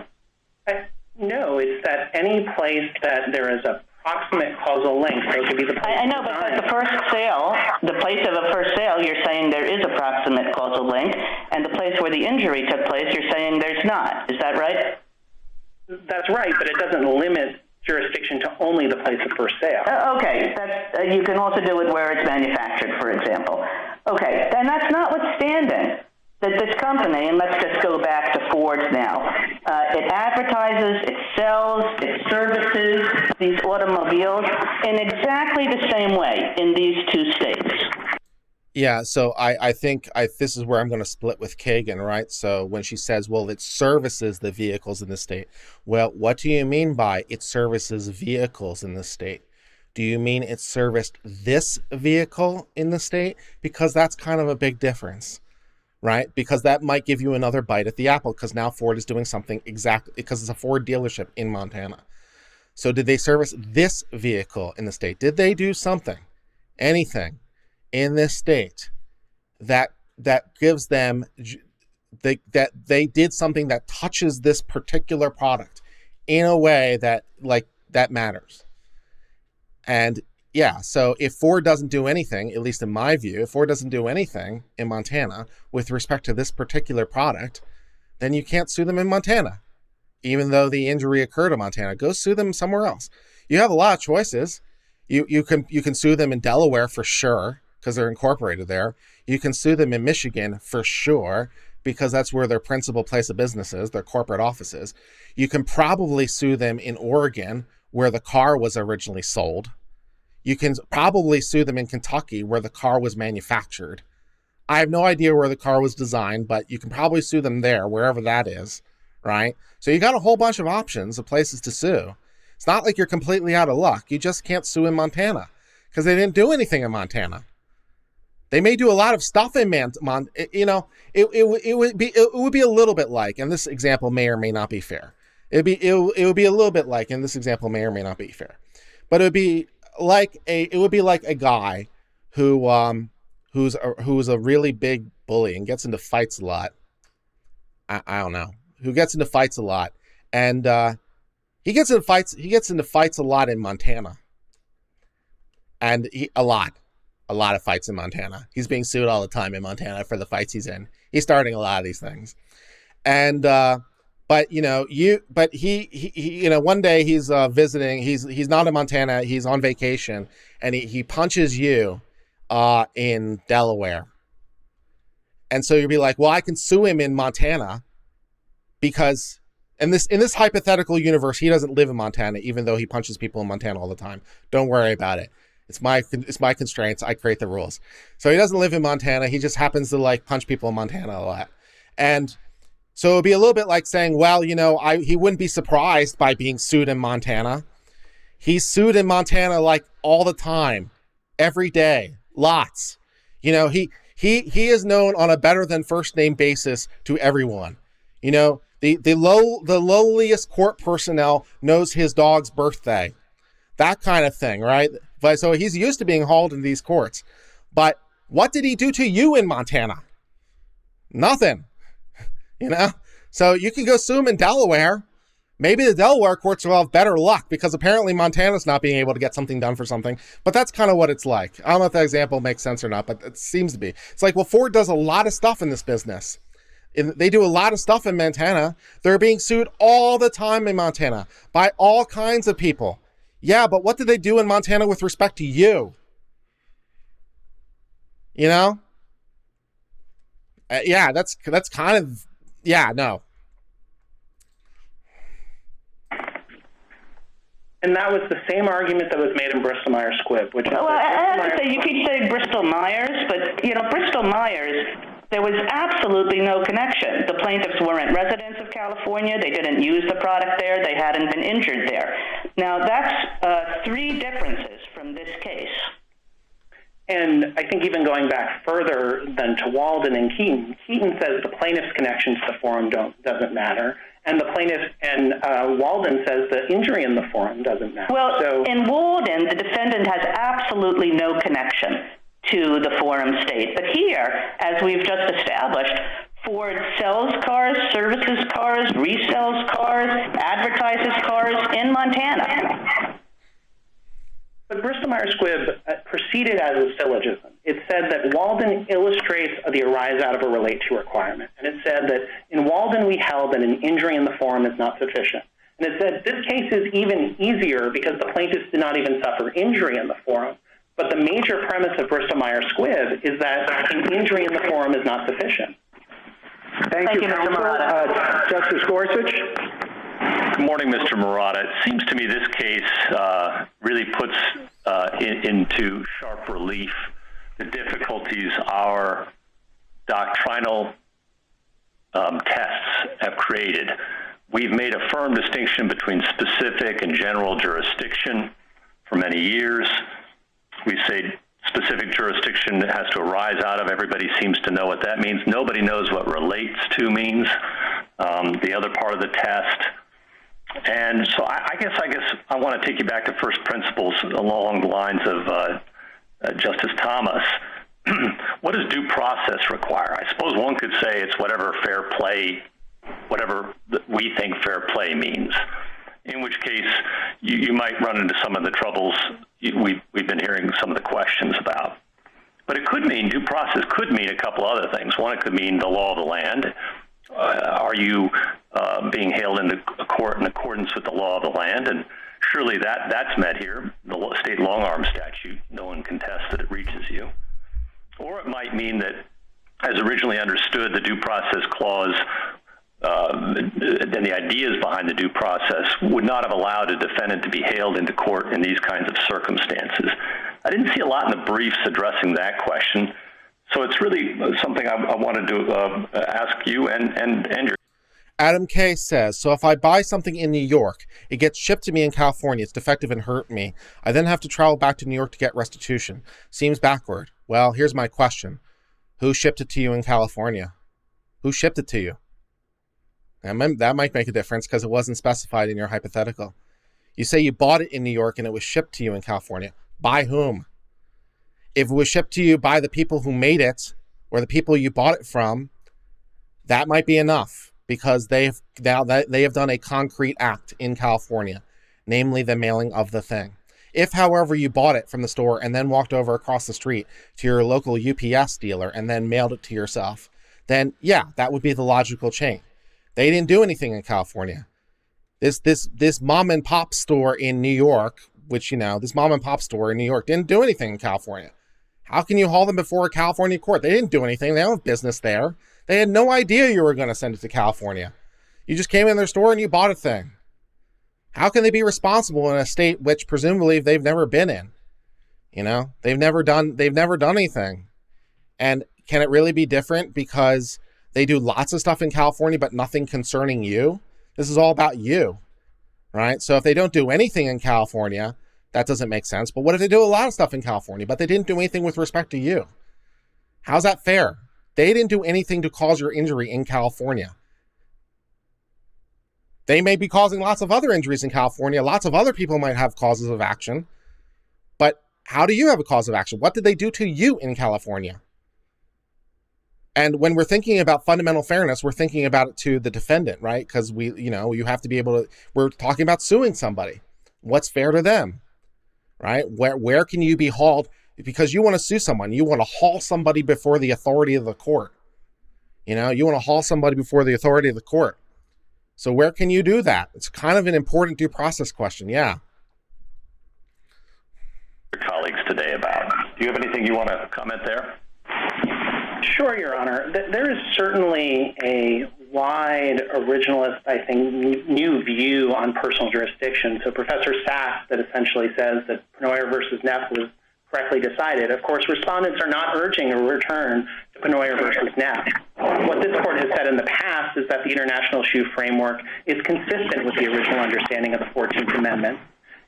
No, it's that any place that there is a proximate causal link, so it could be the place. I know, but the first sale, the place of a first sale, you're saying there is a proximate causal link, and the place where the injury took place, you're saying there's not. Is that right? That's right, but it doesn't limit jurisdiction to only the place of first sale. Okay, that's, you can also do it where it's manufactured, for example. Okay, and that's notwithstanding that this company, and let's just go back to Ford now, it advertises, it sells, it services these automobiles in exactly the same way in these two states. Yeah, so I think this is where I'm going to split with Kagan, right? So when she says, well, it services the vehicles in the state. Well, what do you mean by it services vehicles in the state? Do you mean it serviced this vehicle in the state? Because that's kind of a big difference, right? Because that might give you another bite at the apple, because now Ford is doing something exactly, because it's a Ford dealership in Montana. So did they service this vehicle in the state? Did they do something, anything in this state that gives them, that they did something that touches this particular product in a way that matters? And yeah, so if Ford doesn't do anything, at least in my view, if Ford doesn't do anything in Montana with respect to this particular product, then you can't sue them in Montana, even though the injury occurred in Montana. Go sue them somewhere else. You have a lot of choices. You can sue them in Delaware for sure, because they're incorporated there. You can sue them in Michigan for sure, because that's where their principal place of business is, their corporate offices. You can probably sue them in Oregon, where the car was originally sold. You can probably sue them in Kentucky, where the car was manufactured. I have no idea where the car was designed, but you can probably sue them there, wherever that is, right? So you got a whole bunch of options of places to sue. It's not like you're completely out of luck. You just can't sue in Montana, because they didn't do anything in Montana. They may do a lot of stuff in Montana. It would be a little bit like, and this example may or may not be fair. It would be a little bit like, and this example may or may not be fair, but it would be like a guy who's a really big bully and gets into fights a lot. I don't know, who gets into fights a lot, and he gets into fights a lot in Montana, and a lot of fights in Montana. He's being sued all the time in Montana for the fights he's in. He's starting a lot of these things, and but he one day he's visiting. He's not in Montana. He's on vacation, and he punches you in Delaware. And so you'll be like, well, I can sue him in Montana because in this hypothetical universe, he doesn't live in Montana, even though he punches people in Montana all the time. Don't worry about it. It's my constraints. I create the rules. So he doesn't live in Montana. He just happens to punch people in Montana a lot. And so it'd be a little bit like saying, well, he wouldn't be surprised by being sued in Montana. He's sued in Montana all the time, every day, lots. He is known on a better than first name basis to everyone. The lowliest court personnel knows his dog's birthday, that kind of thing, right? But so he's used to being hauled in these courts. But what did he do to you in Montana? Nothing. You know? So you can go sue them in Delaware. Maybe the Delaware courts will have better luck because apparently Montana's not being able to get something done for something. But that's kind of what it's like. I don't know if that example makes sense or not, but it seems to be. It's like, well, Ford does a lot of stuff in this business. They do a lot of stuff in Montana. They're being sued all the time in Montana by all kinds of people. Yeah, but what did they do in Montana with respect to you? You know? Yeah, that's kind of, yeah, no. And that was the same argument that was made in Bristol-Myers Squibb, which well, I have to say, you keep saying Bristol-Myers, but, Bristol-Myers, there was absolutely no connection. The plaintiffs weren't residents of California. They didn't use the product there. They hadn't been injured there. Now, that's three differences from this case. And I think even going back further than to Walden and Keaton says the plaintiff's connection to the forum doesn't matter. And the plaintiff and Walden says the injury in the forum doesn't matter. Well, in Walden, the defendant has absolutely no connection to the forum state. But here, as we've just established, Ford sells cars, services cars, resells cars, advertises cars in Montana. But Bristol-Myers Squibb proceeded as a syllogism. It said that Walden illustrates the arise out of a relate to requirement. And it said that in Walden we held that an injury in the forum is not sufficient. And it said this case is even easier because the plaintiffs did not even suffer injury in the forum. But the major premise of Bristol-Myers Squibb is that an injury in the forum is not sufficient. Thank you, Mr. Murata. Justice Gorsuch? Good morning, Mr. Murata. It seems to me this case really puts into sharp relief the difficulties our doctrinal tests have created. We've made a firm distinction between specific and general jurisdiction for many years. We say specific jurisdiction has to arise out of. Everybody seems to know what that means. Nobody knows what relates to means, the other part of the test. And so I guess I want to take you back to first principles along the lines of Justice Thomas. What does due process require? I suppose one could say it's whatever we think fair play means, in which case you might run into some of the troubles we've been hearing some of the questions about. But it could mean, due process could mean a couple other things. One, it could mean the law of the land. Are you being hailed into a court in accordance with the law of the land? And surely that's met here. The state long-arm statute, no one contests that it reaches you. Or it might mean that, as originally understood, the due process clause and the ideas behind the due process would not have allowed a defendant to be hailed into court in these kinds of circumstances. I didn't see a lot in the briefs addressing that question. So it's really something I wanted to ask you and your. Adam K. says, so if I buy something in New York, it gets shipped to me in California, it's defective and hurt me. I then have to travel back to New York to get restitution. Seems backward. Well, here's my question. Who shipped it to you in California? Who shipped it to you? That might make a difference because it wasn't specified in your hypothetical. You say you bought it in New York and it was shipped to you in California. By whom? If it was shipped to you by the people who made it or the people you bought it from, that might be enough because they have done a concrete act in California, namely the mailing of the thing. If, however, you bought it from the store and then walked over across the street to your local UPS dealer and then mailed it to yourself, then yeah, that would be the logical chain. They didn't do anything in California. This mom and pop store in New York, this mom and pop store in New York didn't do anything in California. How can you haul them before a California court? They didn't do anything. They don't have business there. They had no idea you were going to send it to California. You just came in their store and you bought a thing. How can they be responsible in a state which presumably they've never been in? They've never done anything. And can it really be different because they do lots of stuff in California, but nothing concerning you? This is all about you, right? So if they don't do anything in California, that doesn't make sense. But what if they do a lot of stuff in California, but they didn't do anything with respect to you? How's that fair? They didn't do anything to cause your injury in California. They may be causing lots of other injuries in California. Lots of other people might have causes of action. But how do you have a cause of action? What did they do to you in California? And when we're thinking about fundamental fairness, we're thinking about it to the defendant, right? Because you have to be able to, we're talking about suing somebody. What's fair to them, right? Where can you be hauled? Because you want to sue someone, you want to haul somebody before the authority of the court. You want to haul somebody before the authority of the court. So where can you do that? It's kind of an important due process question. Yeah. Your colleagues today about. Do you have anything you want to comment there? Sure, Your Honor. There is certainly a wide originalist, I think, new view on personal jurisdiction. So Professor Sachs that essentially says that Pennoyer versus Neff was correctly decided. Of course, respondents are not urging a return to Pennoyer versus Neff. What this court has said in the past is that the international shoe framework is consistent with the original understanding of the 14th Amendment.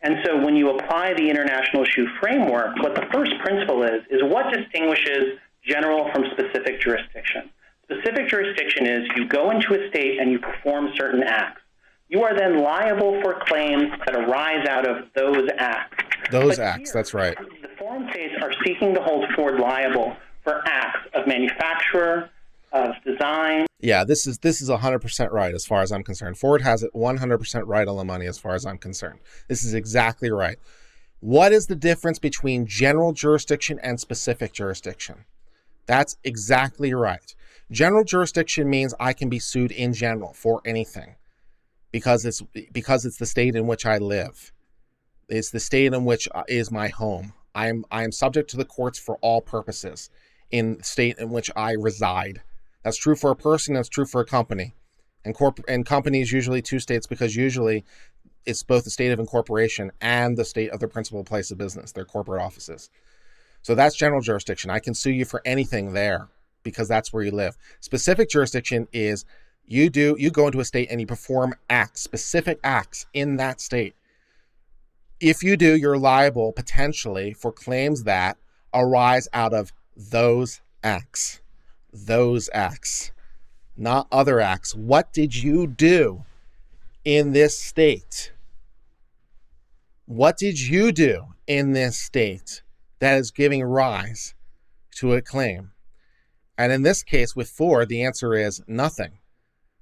And so when you apply the international shoe framework, what the first principle is what distinguishes general from specific jurisdiction. Specific jurisdiction is you go into a state and you perform certain acts. You are then liable for claims that arise out of those acts. That's right. The forum states are seeking to hold Ford liable for acts of manufacturer, of design. Yeah, this is 100% right as far as I'm concerned. Ford has it 100% right on the money as far as I'm concerned. This is exactly right. What is the difference between general jurisdiction and specific jurisdiction? That's exactly right. General jurisdiction means I can be sued in general for anything because it's the state in which I live. It's the state in which is my home. I am subject to the courts for all purposes in the state in which I reside. That's true for a person. That's true for a company. And companies usually two states because usually it's both the state of incorporation and the state of their principal place of business, their corporate offices. So that's general jurisdiction. I can sue you for anything there because that's where you live. Specific jurisdiction is you go into a state and you perform acts, specific acts in that state. If you do, you're liable potentially for claims that arise out of those acts. Those acts, not other acts. What did you do in this state? What did you do in this state that is giving rise to a claim? And in this case with Ford, the answer is nothing.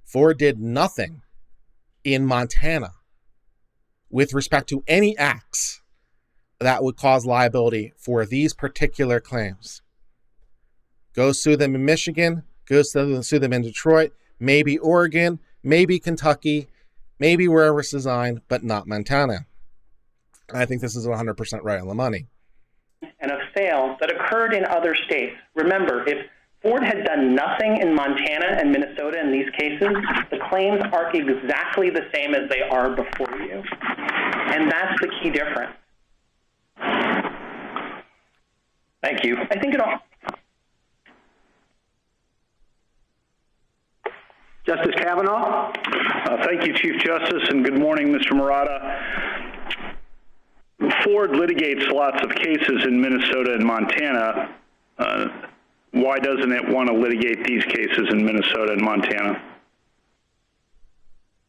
Ford did nothing in Montana with respect to any acts that would cause liability for these particular claims. Go sue them in Michigan, go sue them in Detroit, maybe Oregon, maybe Kentucky, maybe wherever it's designed, but not Montana. I think this is 100% right on the money. And of sale that occurred in other states. Remember, if Ford had done nothing in Montana and Minnesota in these cases, the claims are exactly the same as they are before you. And that's the key difference. Thank you. I think it all. Justice Kavanaugh? Thank you, Chief Justice, and good morning, Mr. Murata. Ford litigates lots of cases in Minnesota and Montana. Why doesn't it want to litigate these cases in Minnesota and Montana?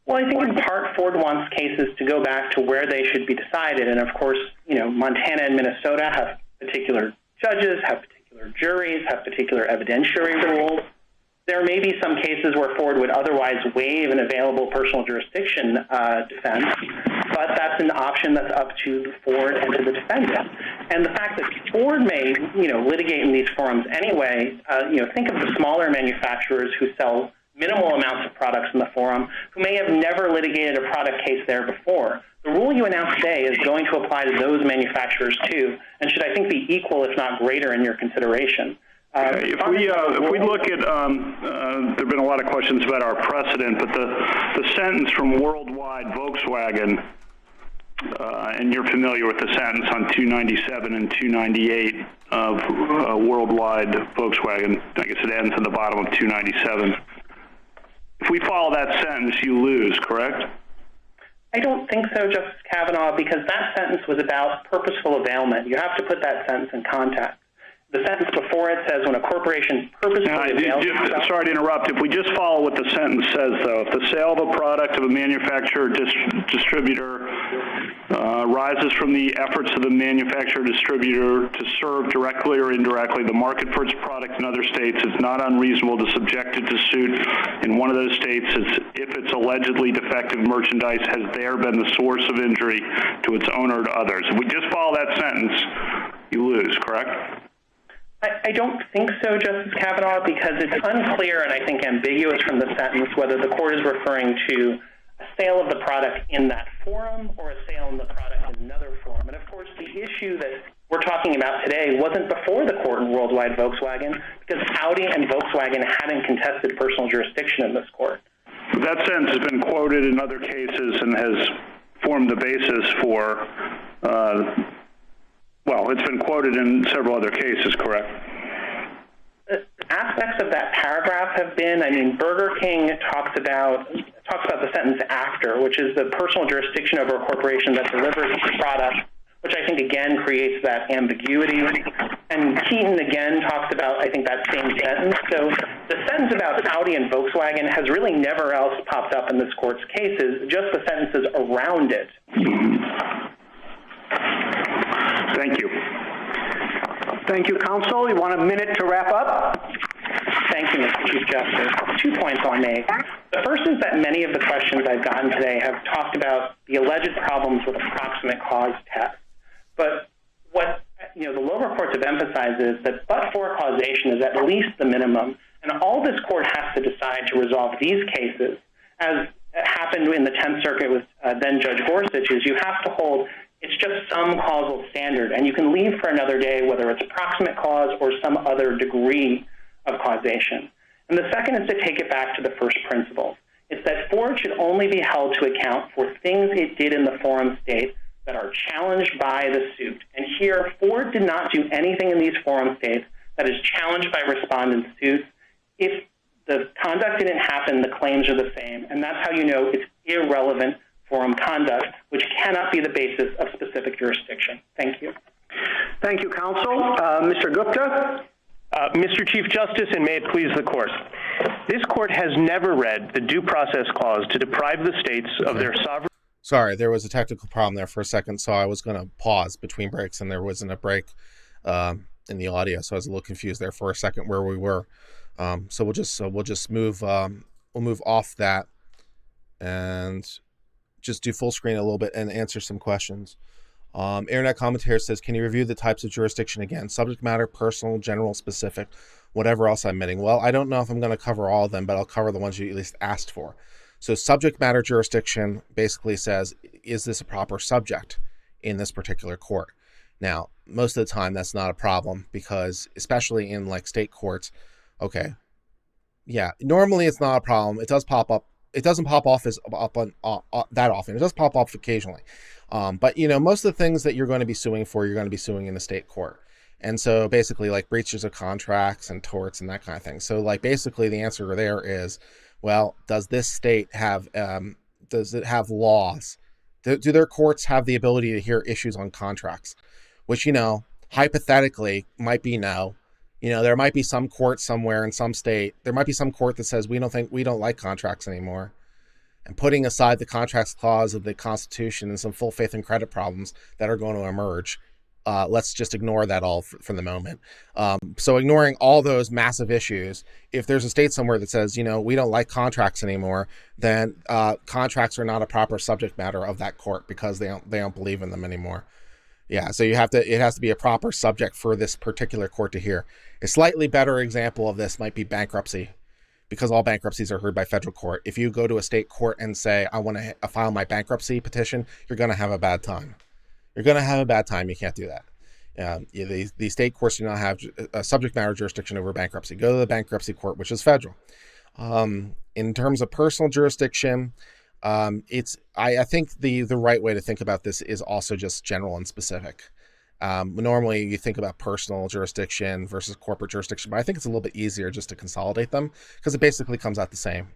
Well, I think in part Ford wants cases to go back to where they should be decided. And of course, Montana and Minnesota have particular judges, have particular juries, have particular evidentiary rules. There may be some cases where Ford would otherwise waive an available personal jurisdiction defense, but that's an option that's up to Ford and to the defendant. And the fact that Ford may, litigate in these forums anyway, think of the smaller manufacturers who sell minimal amounts of products in the forum, who may have never litigated a product case there before. The rule you announced today is going to apply to those manufacturers too, and should, I think, be equal, if not greater, in your consideration. If we look at, there have been a lot of questions about our precedent, but the sentence from Worldwide Volkswagen, and you're familiar with the sentence on 297 and 298 of Worldwide Volkswagen. I guess it ends at the bottom of 297. If we follow that sentence, you lose, correct? I don't think so, Justice Kavanaugh, because that sentence was about purposeful availment. You have to put that sentence in context. The sentence before it says when a corporation purposefully avails itself. Sorry to interrupt. If we just follow what the sentence says, though, if the sale of a product of a manufacturer distributor arises from the efforts of the manufacturer distributor to serve directly or indirectly the market for its product product in other states, it's not unreasonable to subject it to suit in one of those states if its allegedly defective merchandise has there been the source of injury to its owner or to others. If we just follow that sentence, you lose, correct? I don't think so, Justice Kavanaugh, because it's unclear and I think ambiguous from the sentence whether the court is referring to a sale of the product in that forum or a sale of the product in another forum. And of course, the issue that we're talking about today wasn't before the court in Worldwide Volkswagen because Audi and Volkswagen hadn't contested personal jurisdiction in this court. That sentence has been quoted in other cases and has formed the basis for, it's been quoted in several other cases, correct? Aspects of that paragraph have been, Burger King talks about the sentence after, which is the personal jurisdiction over a corporation that delivers the product, which I think again creates that ambiguity. And Keaton again talks about, I think, that same sentence. So the sentence about Audi and Volkswagen has really never else popped up in this court's cases, just the sentences around it. Thank you. Thank you, counsel. You want a minute to wrap up? Thank you, Mr. Chief Justice. 2 points I'll make. The first is that many of the questions I've gotten today have talked about the alleged problems with a proximate cause test. But what the lower courts have emphasized is that but-for causation is at least the minimum, and all this court has to decide to resolve these cases, as happened in the 10th Circuit with then Judge Gorsuch, is you have to hold it's just some causal standard, and you can leave for another day whether it's proximate cause or some other degree of causation. And the second is to take it back to the first principle. It's that Ford should only be held to account for things it did in the forum state that are challenged by the suit. And here, Ford did not do anything in these forum states that is challenged by respondent suits. If the conduct didn't happen, the claims are the same. And that's how you know it's irrelevant forum conduct, which cannot be the basis of specific jurisdiction. Thank you. Thank you, counsel. Mr. Gupta? Mr. Chief Justice, and may it please the court. This court has never read the Due Process Clause to deprive the states of their sovereign... Sorry, there was a technical problem there for a second, so I was going to pause between breaks, and there wasn't a break in the audio, so I was a little confused there for a second where we were. So we'll just move off that and just do full screen a little bit and answer some questions. Internet commentator says, can you review the types of jurisdiction again? Subject matter, personal, general, specific, whatever else I'm missing. Well, I don't know if I'm going to cover all of them, but I'll cover the ones you at least asked for. So subject matter jurisdiction basically says, is this a proper subject in this particular court? Now, most of the time that's not a problem because especially in like state courts, okay, yeah, normally it's not a problem. It does pop up. It doesn't pop off that often. It does pop off occasionally. But, most of the things that you're going to be suing for, you're going to be suing in the state court. And so basically like breaches of contracts and torts and that kind of thing. So like basically the answer there is, well, does this state have, does it have laws? Do their courts have the ability to hear issues on contracts? Which, hypothetically might be no. There might be some court somewhere in some state. There might be some court that says we don't like contracts anymore. And putting aside the contracts clause of the Constitution and some full faith and credit problems that are going to emerge, let's just ignore that all for the moment. So ignoring all those massive issues, if there's a state somewhere that says, we don't like contracts anymore, then contracts are not a proper subject matter of that court because they don't believe in them anymore. Yeah, so it has to be a proper subject for this particular court to hear. A slightly better example of this might be bankruptcy, because all bankruptcies are heard by federal court. If you go to a state court and say, I want to file my bankruptcy petition, you're going to have a bad time. You can't do that. The state courts do not have a subject matter jurisdiction over bankruptcy. Go to the bankruptcy court, which is federal. In terms of personal jurisdiction, I think the right way to think about this is also just general and specific. Normally you think about personal jurisdiction versus corporate jurisdiction, but I think it's a little bit easier just to consolidate them because it basically comes out the same.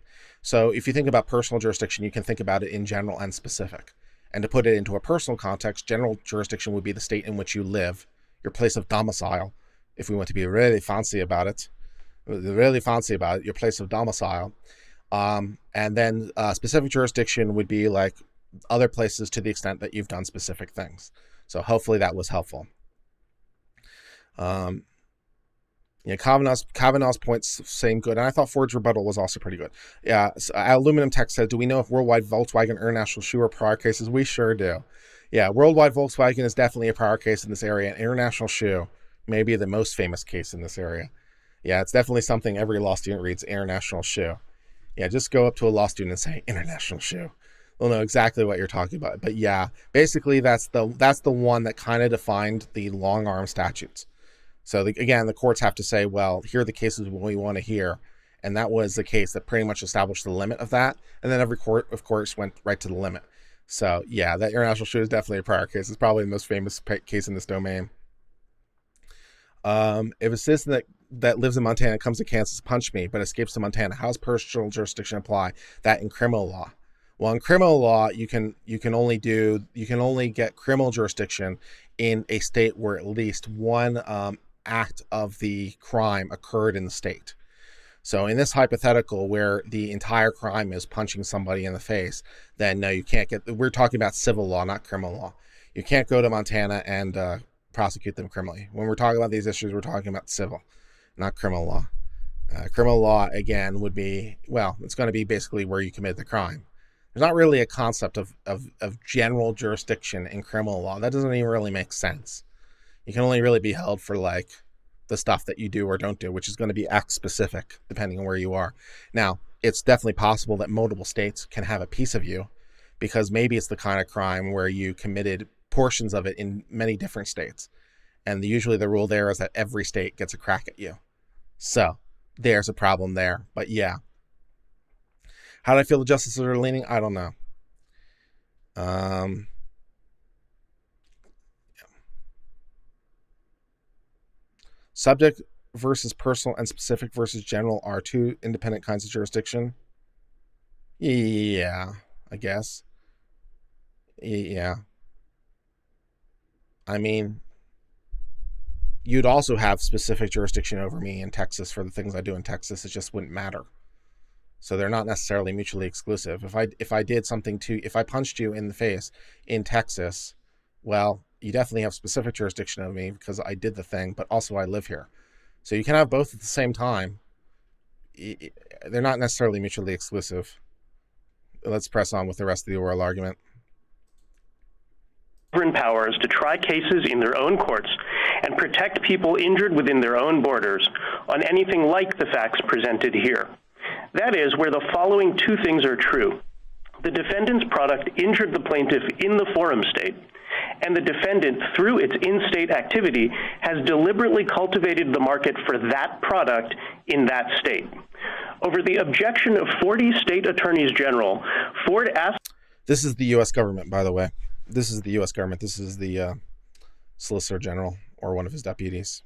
So if you think about personal jurisdiction, you can think about it in general and specific. And to put it into a personal context, general jurisdiction would be the state in which you live, your place of domicile. If we want to be really fancy about it, your place of domicile. And then specific jurisdiction would be like other places to the extent that you've done specific things. So hopefully that was helpful. Yeah, Kavanaugh's points same good, and I thought Ford's rebuttal was also pretty good. Yeah, so Aluminum Tech said, "Do we know if Worldwide Volkswagen International Shoe are prior cases?" We sure do. Yeah, Worldwide Volkswagen is definitely a prior case in this area, and International Shoe may be the most famous case in this area. Yeah, it's definitely something every law student reads. International Shoe. Yeah, just go up to a law student and say International Shoe. They'll know exactly what you're talking about. But yeah, basically that's the one that kind of defined the long arm statutes. So again, the courts have to say, well, here are the cases we want to hear. And that was the case that pretty much established the limit of that. And then every court, of course, went right to the limit. So yeah, that International Shoe is definitely a prior case. It's probably the most famous case in this domain. If a citizen that lives in Montana comes to Kansas, punch me, but escapes to Montana, how does personal jurisdiction apply? That in criminal law. Well, in criminal law, you can only get criminal jurisdiction in a state where at least one act of the crime occurred in the state. So in this hypothetical where the entire crime is punching somebody in the face, then no, you can't get, we're talking about civil law, not criminal law. You can't go to Montana and prosecute them criminally. When we're talking about these issues, we're talking about civil, not criminal law. Criminal law, again, would be, well, it's going to be basically where you committed the crime. There's not really a concept of general jurisdiction in criminal law. That doesn't even really make sense. You can only really be held for like the stuff that you do or don't do, which is going to be act specific depending on where you are. Now, it's definitely possible that multiple states can have a piece of you because maybe it's the kind of crime where you committed portions of it in many different states. And usually the rule there is that every state gets a crack at you. So there's a problem there. But yeah. How do I feel the justices are leaning? I don't know. Subject versus personal and specific versus general are two independent kinds of jurisdiction. Yeah, I guess. Yeah. I mean, you'd also have specific jurisdiction over me in Texas for the things I do in Texas. It just wouldn't matter. So they're not necessarily mutually exclusive. If I punched you in the face in Texas, well, you definitely have specific jurisdiction over me because I did the thing, but also I live here. So you can have both at the same time. They're not necessarily mutually exclusive. Let's press on with the rest of the oral argument. Powers to try cases in their own courts and protect people injured within their own borders on anything like the facts presented here. That is where the following two things are true. The defendant's product injured the plaintiff in the forum state, and the defendant, through its in-state activity, has deliberately cultivated the market for that product in that state. Over the objection of 40 state attorneys general, Ford asked... This is the U.S. government, by the way. This is the U.S. government. This is the Solicitor General or one of his deputies.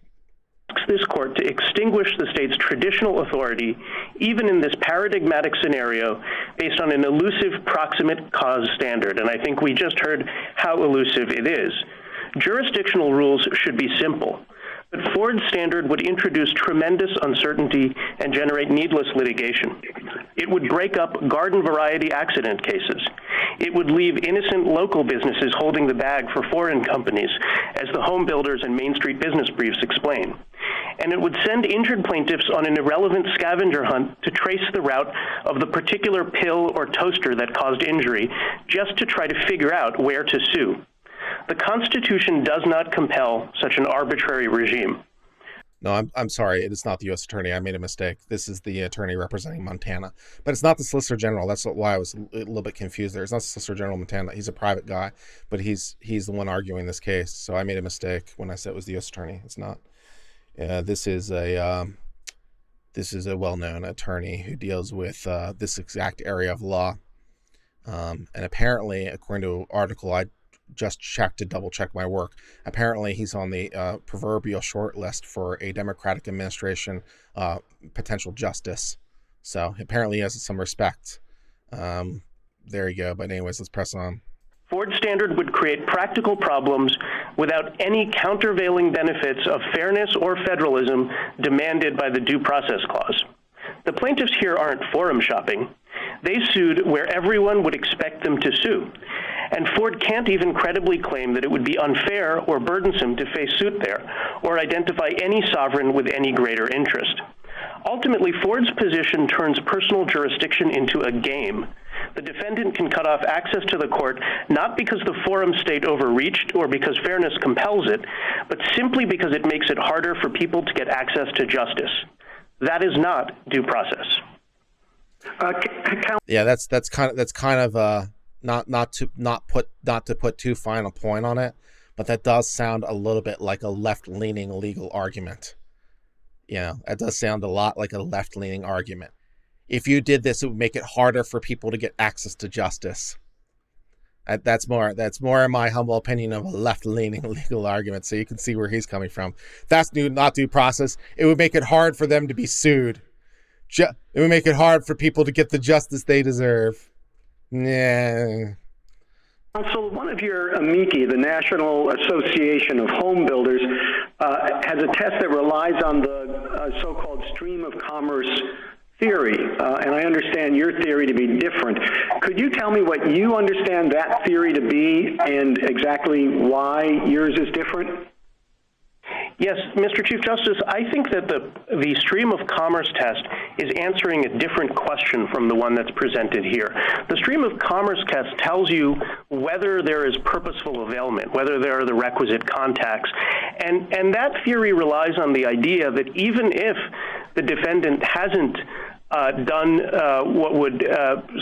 This court to extinguish the state's traditional authority, even in this paradigmatic scenario, based on an elusive proximate cause standard. And I think we just heard how elusive it is. Jurisdictional rules should be simple, but Ford's standard would introduce tremendous uncertainty and generate needless litigation. It would break up garden variety accident cases. It would leave innocent local businesses holding the bag for foreign companies, as the home builders and Main Street business briefs explain. And it would send injured plaintiffs on an irrelevant scavenger hunt to trace the route of the particular pill or toaster that caused injury, just to try to figure out where to sue. The Constitution does not compel such an arbitrary regime. No, I'm sorry. It is not the U.S. Attorney. I made a mistake. This is the attorney representing Montana. But it's not the Solicitor General. That's why I was a little bit confused there. It's not the Solicitor General of Montana. He's a private guy, but he's the one arguing this case. So I made a mistake when I said it was the U.S. Attorney. It's not. This is a well-known attorney who deals with this exact area of law. And apparently, according to an article I just checked to double check my work, apparently he's on the proverbial short list for a Democratic administration potential justice. So apparently he has some respect. There you go. But anyways, let's press on. Ford's standard would create practical problems without any countervailing benefits of fairness or federalism demanded by the Due Process Clause. The plaintiffs here aren't forum shopping. They sued where everyone would expect them to sue. and Ford can't even credibly claim that it would be unfair or burdensome to face suit there, or identify any sovereign with any greater interest. Ultimately, Ford's position turns personal jurisdiction into a game. The defendant can cut off access to the court not because the forum state overreached or because fairness compels it, but simply because it makes it harder for people to get access to justice. That is not due process. Yeah, that's kind of not to put too fine a point on it, but that does sound a little bit like a left-leaning legal argument. You know, that does sound a lot like a left-leaning argument. If you did this, it would make it harder for people to get access to justice. That's more, in my humble opinion, of a left-leaning legal argument. So you can see where he's coming from. That's not due process. It would make it hard for them to be sued. It would make it hard for people to get the justice they deserve. Nah. Counsel, one of your amici, the National Association of Home Builders, has a test that relies on the so-called stream of commerce theory, and I understand your theory to be different. Could you tell me what you understand that theory to be and exactly why yours is different? Yes, Mr. Chief Justice, I think that the stream of commerce test is answering a different question from the one that's presented here. The stream of commerce test tells you whether there is purposeful availment, whether there are the requisite contacts, and that theory relies on the idea that even if the defendant hasn't done what would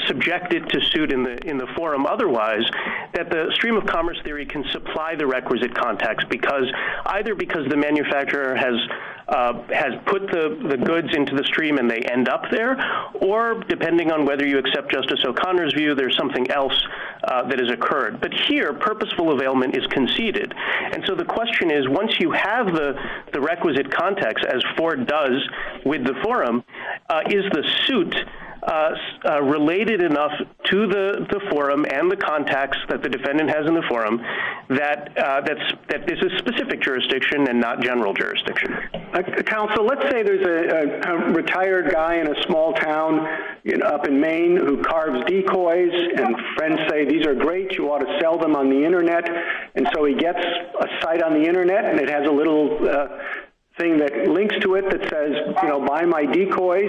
subject it to suit in the forum otherwise, that the stream of commerce theory can supply the requisite contacts because the manufacturer has put the goods into the stream and they end up there, or depending on whether you accept Justice O'Connor's view, there's something else that has occurred. But here, purposeful availment is conceded. And so the question is, once you have the requisite context, as Ford does with the forum, is the suit related enough to the forum and the contacts that the defendant has in the forum that this is specific jurisdiction and not general jurisdiction. Counsel, let's say there's a retired guy in a small town up in Maine who carves decoys, and friends say, these are great, you ought to sell them on the internet, and so he gets a site on the internet and it has a little thing that links to it that says, buy my decoys.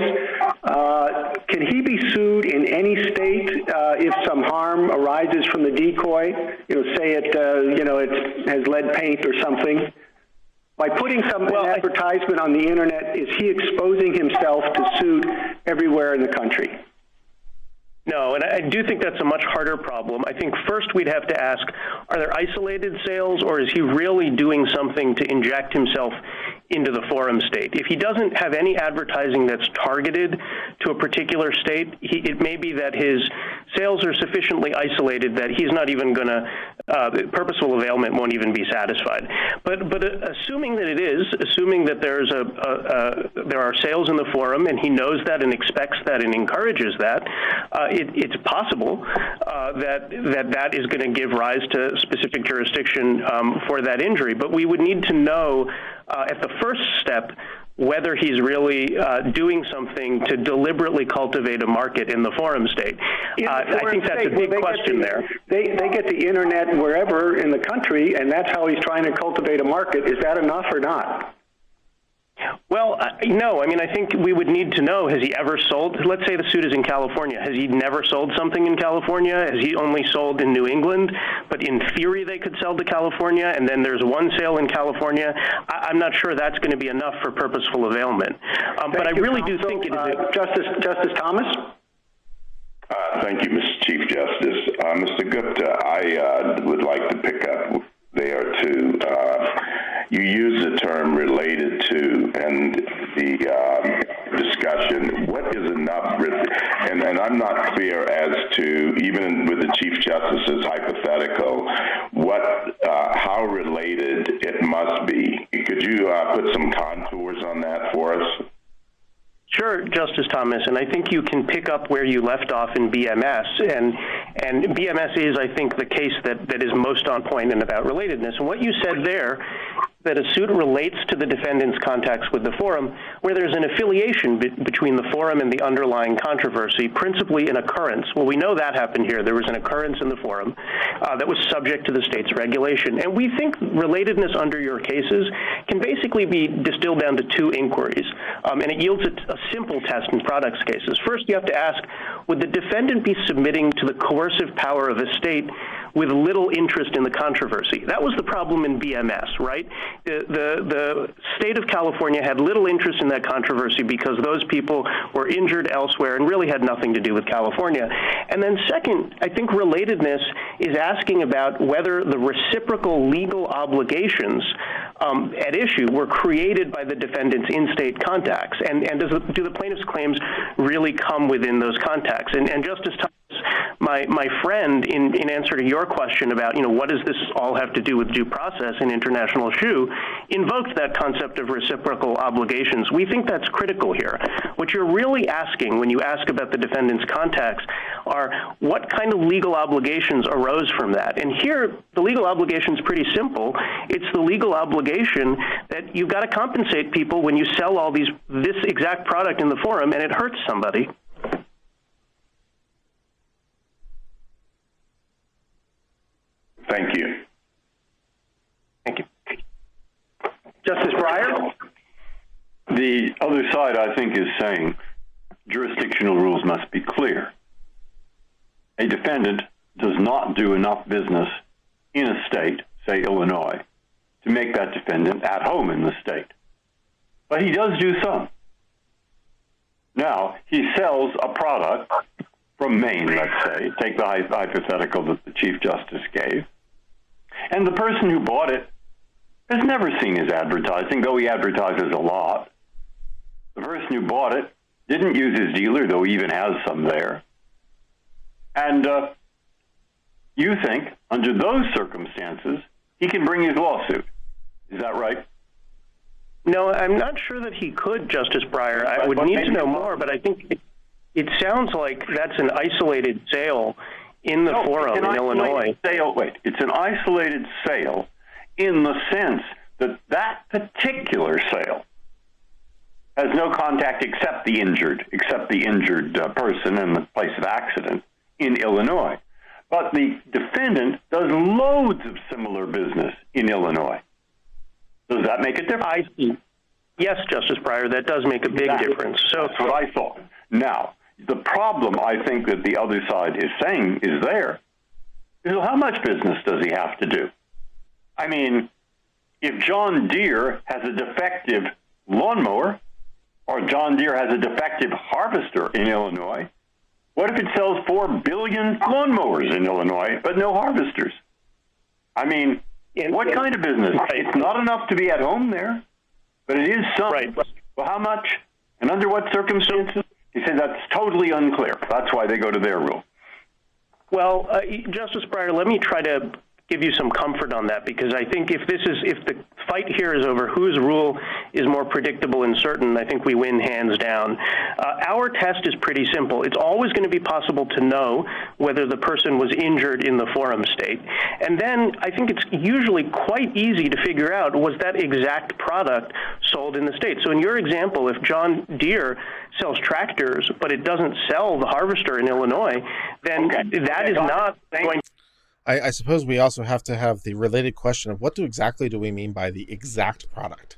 Can he be sued in any state if some harm arises from the decoy? Say it has lead paint or something. By putting an advertisement on the internet, is he exposing himself to suit everywhere in the country? No, and I do think that's a much harder problem. I think first we'd have to ask, are there isolated sales, or is he really doing something to inject himself into the forum state? If he doesn't have any advertising that's targeted to a particular state, it may be that his sales are sufficiently isolated that he's not even going to, purposeful availment won't even be satisfied. But assuming that it is, assuming that there are sales in the forum and he knows that and expects that and encourages that, it's possible that is going to give rise to specific jurisdiction for that injury. But we would need to know at the first step whether he's really doing something to deliberately cultivate a market in the forum state. I think that's a big question there. They get the internet wherever in the country, and that's how he's trying to cultivate a market. Is that enough or not? Well, no. I mean, I think we would need to know, has he ever sold? Let's say the suit is in California. Has he never sold something in California? Has he only sold in New England? But in theory, they could sell to California, and then there's one sale in California. I'm not sure that's going to be enough for purposeful availment. But I really do think it is. Justice Thomas? Thank you, Mr. Chief Justice. Mr. Gupta, I would like to pick up there too. You use the term related to, and the discussion, what is enough, and I'm not clear as to, even with the Chief Justice's hypothetical, how related it must be. Could you put some contours on that for us? Sure, Justice Thomas, and I think you can pick up where you left off in BMS, and BMS is, I think, the case that is most on point and about relatedness. And what you said there that a suit relates to the defendant's contacts with the forum where there's an affiliation between the forum and the underlying controversy, principally an occurrence. Well, we know that happened here. There was an occurrence in the forum that was subject to the state's regulation. And we think relatedness under your cases can basically be distilled down to two inquiries, and it yields a simple test in products cases. First, you have to ask, would the defendant be submitting to the coercive power of a state with little interest in the controversy? That was the problem in BMS, right? The state of California had little interest in that controversy because those people were injured elsewhere and really had nothing to do with California. And then second, I think relatedness is asking about whether the reciprocal legal obligations at issue were created by the defendant's in-state contacts. And do the plaintiff's claims really come within those contacts? And Justice Thomas, my friend, in answer to your question about, what does this all have to do with due process in international shoe, invoked that concept of reciprocal obligations. We think that's critical here. What you're really asking when you ask about the defendant's contacts are what kind of legal obligations arose from that. And here, the legal obligation is pretty simple. It's the legal obligation that you've got to compensate people when you sell this exact product in the forum and it hurts somebody. Thank you. Thank you. Justice Breyer? The other side, I think, is saying jurisdictional rules must be clear. A defendant does not do enough business in a state, say Illinois, to make that defendant at home in the state. But he does do some. Now, he sells a product from Maine, let's say, take the hypothetical that the Chief Justice gave, and the person who bought it has never seen his advertising, though he advertises a lot. The person who bought it didn't use his dealer, though he even has some there. And you think, under those circumstances, he can bring his lawsuit. Is that right? No, I'm not sure that he could, Justice Breyer. I would need to know more, but I think it sounds like that's an isolated sale in the forum in Illinois. It's an isolated sale in the sense that that particular sale has no contact except the injured person and the place of accident in Illinois. But the defendant does loads of similar business in Illinois. Does that make a difference? I see. Yes, Justice Breyer, that does make a big difference. So that's what I thought. Now, the problem I think that the other side is saying is there is, well, how much business does he have to do? I mean, if John Deere has a defective lawnmower or John Deere has a defective harvester in Illinois, what if it sells 4 billion lawnmowers in Illinois but no harvesters? I mean, what kind of business? It's not enough to be at home there, but it is some. Right. Well, how much and under what circumstances? He said that's totally unclear. That's why they go to their rule. Well, Justice Breyer, let me try to give you some comfort on that, because I think if the fight here is over whose rule is more predictable and certain, I think we win hands down. Our test is pretty simple. It's always going to be possible to know whether the person was injured in the forum state. And then I think it's usually quite easy to figure out, was that exact product sold in the state? So in your example, if John Deere sells tractors, but it doesn't sell the harvester in Illinois, then that is not going to... I suppose we also have to have the related question of what exactly do we mean by the exact product?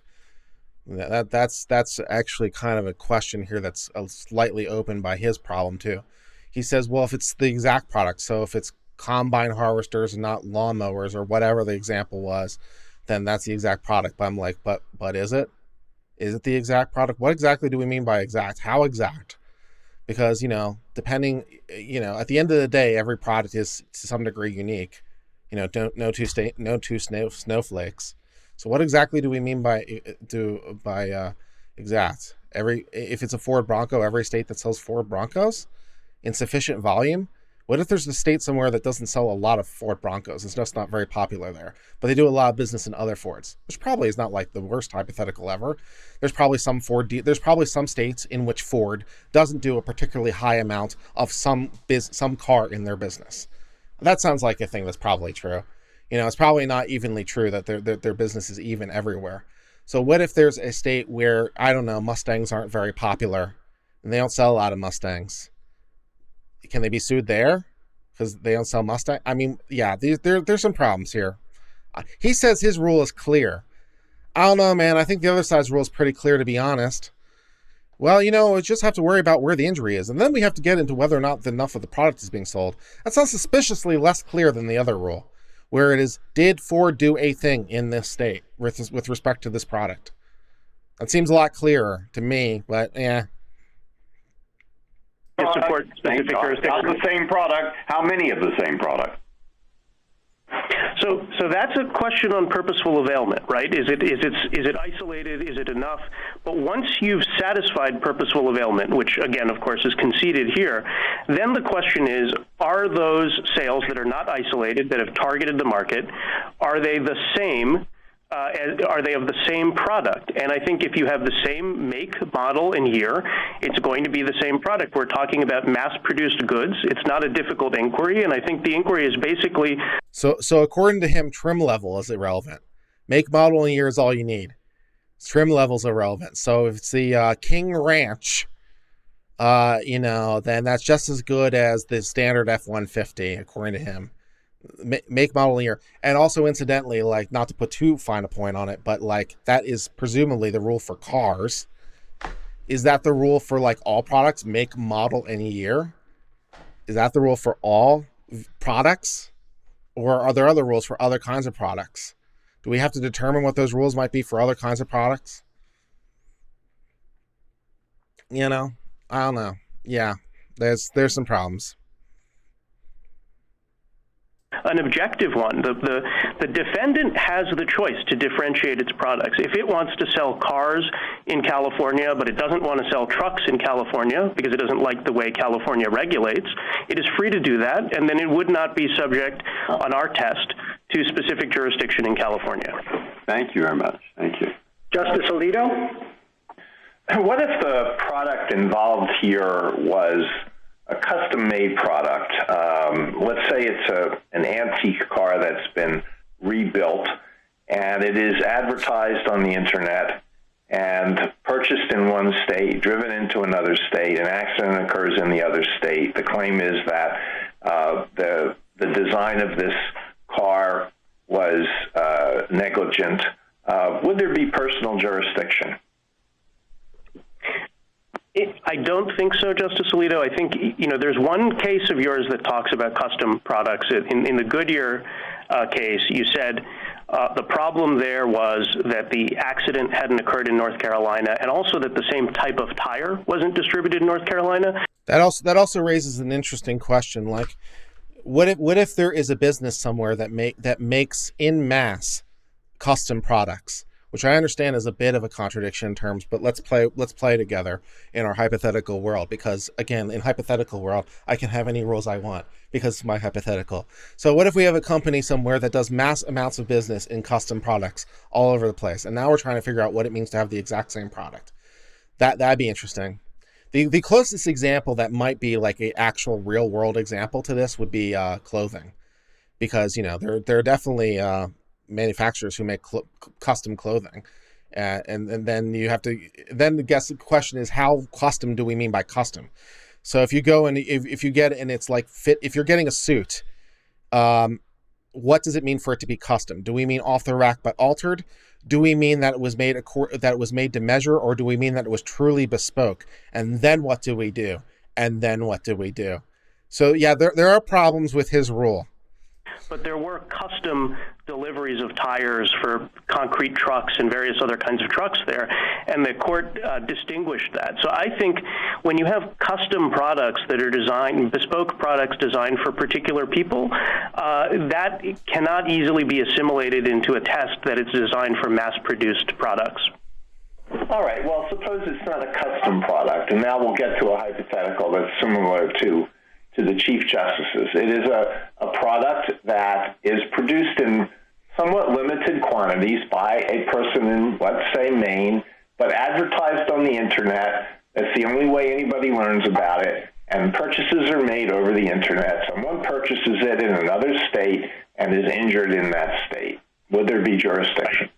That's actually kind of a question here that's slightly open by his problem too. He says, well, if it's the exact product, so if it's combine harvesters and not lawnmowers or whatever the example was, then that's the exact product. But I'm like, but is it? Is it the exact product? What exactly do we mean by exact? How exact? Because, depending, at the end of the day, every product is to some degree unique. No two snowflakes. So what exactly do we mean by exact? If it's a Ford Bronco, every state that sells Ford Broncos in sufficient volume. What if there's a state somewhere that doesn't sell a lot of Ford Broncos? It's just not very popular there, but they do a lot of business in other Fords, which probably is not like the worst hypothetical ever. There's probably some states in which Ford doesn't do a particularly high amount of some car in their business. That sounds like a thing that's probably true. It's probably not evenly true that their business is even everywhere. So what if there's a state where, I don't know, Mustangs aren't very popular and they don't sell a lot of Mustangs? Can they be sued there because they don't sell Mustang? I mean, yeah, there's some problems here. He says his rule is clear. I don't know, man. I think the other side's rule is pretty clear, to be honest. Well, we just have to worry about where the injury is, and then we have to get into whether or not enough of the product is being sold. That sounds suspiciously less clear than the other rule, where it is, did Ford do a thing in this state with respect to this product? That seems a lot clearer to me, but yeah. Support specific jurisdiction. Not the same product. How many of the same product? So that's a question on purposeful availment, right? Is it isolated? Is it enough? But once you've satisfied purposeful availment, which again, of course, is conceded here, then the question is, are those sales that are not isolated, that have targeted the market, are they the same? Are they of the same product? And I think if you have the same make, model, and year, it's going to be the same product. We're talking about mass-produced goods. It's not a difficult inquiry, and I think the inquiry is basically... So according to him, trim level is irrelevant. Make, model, and year is all you need. Trim level is irrelevant. So if it's the King Ranch, then that's just as good as the standard F-150, according to him. Make, model, and year. And also, incidentally, like, not to put too fine a point on it, but like, that is presumably the rule for cars. Is that the rule for like all products? Make, model, and year? Is that the rule for all products? Or are there other rules for other kinds of products? Do we have to determine what those rules might be for other kinds of products? I don't know. Yeah, there's some problems. An objective one. The defendant has the choice to differentiate its products. If it wants to sell cars in California, but it doesn't want to sell trucks in California because it doesn't like the way California regulates, it is free to do that, and then it would not be subject on our test to specific jurisdiction in California. Thank you very much. Thank you. Justice Alito? What if the product involved here was a custom-made product? Let's say it's an antique car that's been rebuilt, and it is advertised on the internet and purchased in one state, driven into another state, an accident occurs in the other state. The claim is that the design of this car was negligent. Would there be personal jurisdiction? I don't think so, Justice Alito. I think, there's one case of yours that talks about custom products. In the Goodyear case, you said the problem there was that the accident hadn't occurred in North Carolina, and also that the same type of tire wasn't distributed in North Carolina. That also raises an interesting question. Like, what if there is a business somewhere that makes in mass custom products? Which I understand is a bit of a contradiction in terms, but let's play together in our hypothetical world, because again, in hypothetical world, I can have any rules I want because it's my hypothetical. So what if we have a company somewhere that does mass amounts of business in custom products all over the place, and now we're trying to figure out what it means to have the exact same product? That'd be interesting. The closest example that might be like an actual real world example to this would be clothing, because there are definitely manufacturers who make custom clothing, and then you have to guess. The question is, how custom do we mean by custom? So if you go and if you get and it's like fit, if you're getting a suit, what does it mean for it to be custom? Do we mean off the rack but altered? Do we mean that it was made to measure, or do we mean that it was truly bespoke? And then what do we do? And then what do we do? So yeah, there are problems with his rule. But there were custom deliveries of tires for concrete trucks and various other kinds of trucks there, and the court distinguished that. So I think when you have custom products that are designed, bespoke products designed for particular people, that cannot easily be assimilated into a test that it's designed for mass-produced products. All right, well, suppose it's not a custom product, and now we'll get to a hypothetical that's similar to the Chief Justice's. It is a product that is produced in somewhat limited quantities by a person in, let's say, Maine, but advertised on the internet. That's the only way anybody learns about it. and purchases are made over the internet. Someone purchases it in another state and is injured in that state. Would there be jurisdiction?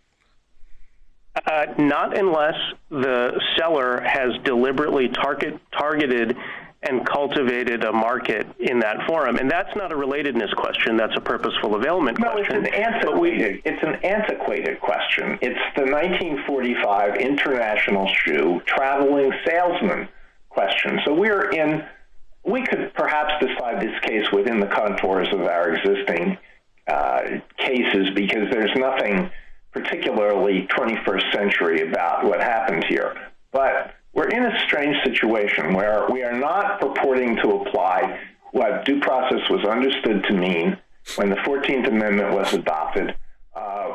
Not unless the seller has deliberately targeted and cultivated a market in that forum. And that's not a relatedness question. That's a purposeful availment question. It's an antiquated question. It's the 1945 international shoe traveling salesman question. So we could perhaps decide this case within the contours of our existing cases, because there's nothing particularly 21st century about what happened here. But we're in a strange situation where we are not purporting to apply what due process was understood to mean when the 14th Amendment was adopted.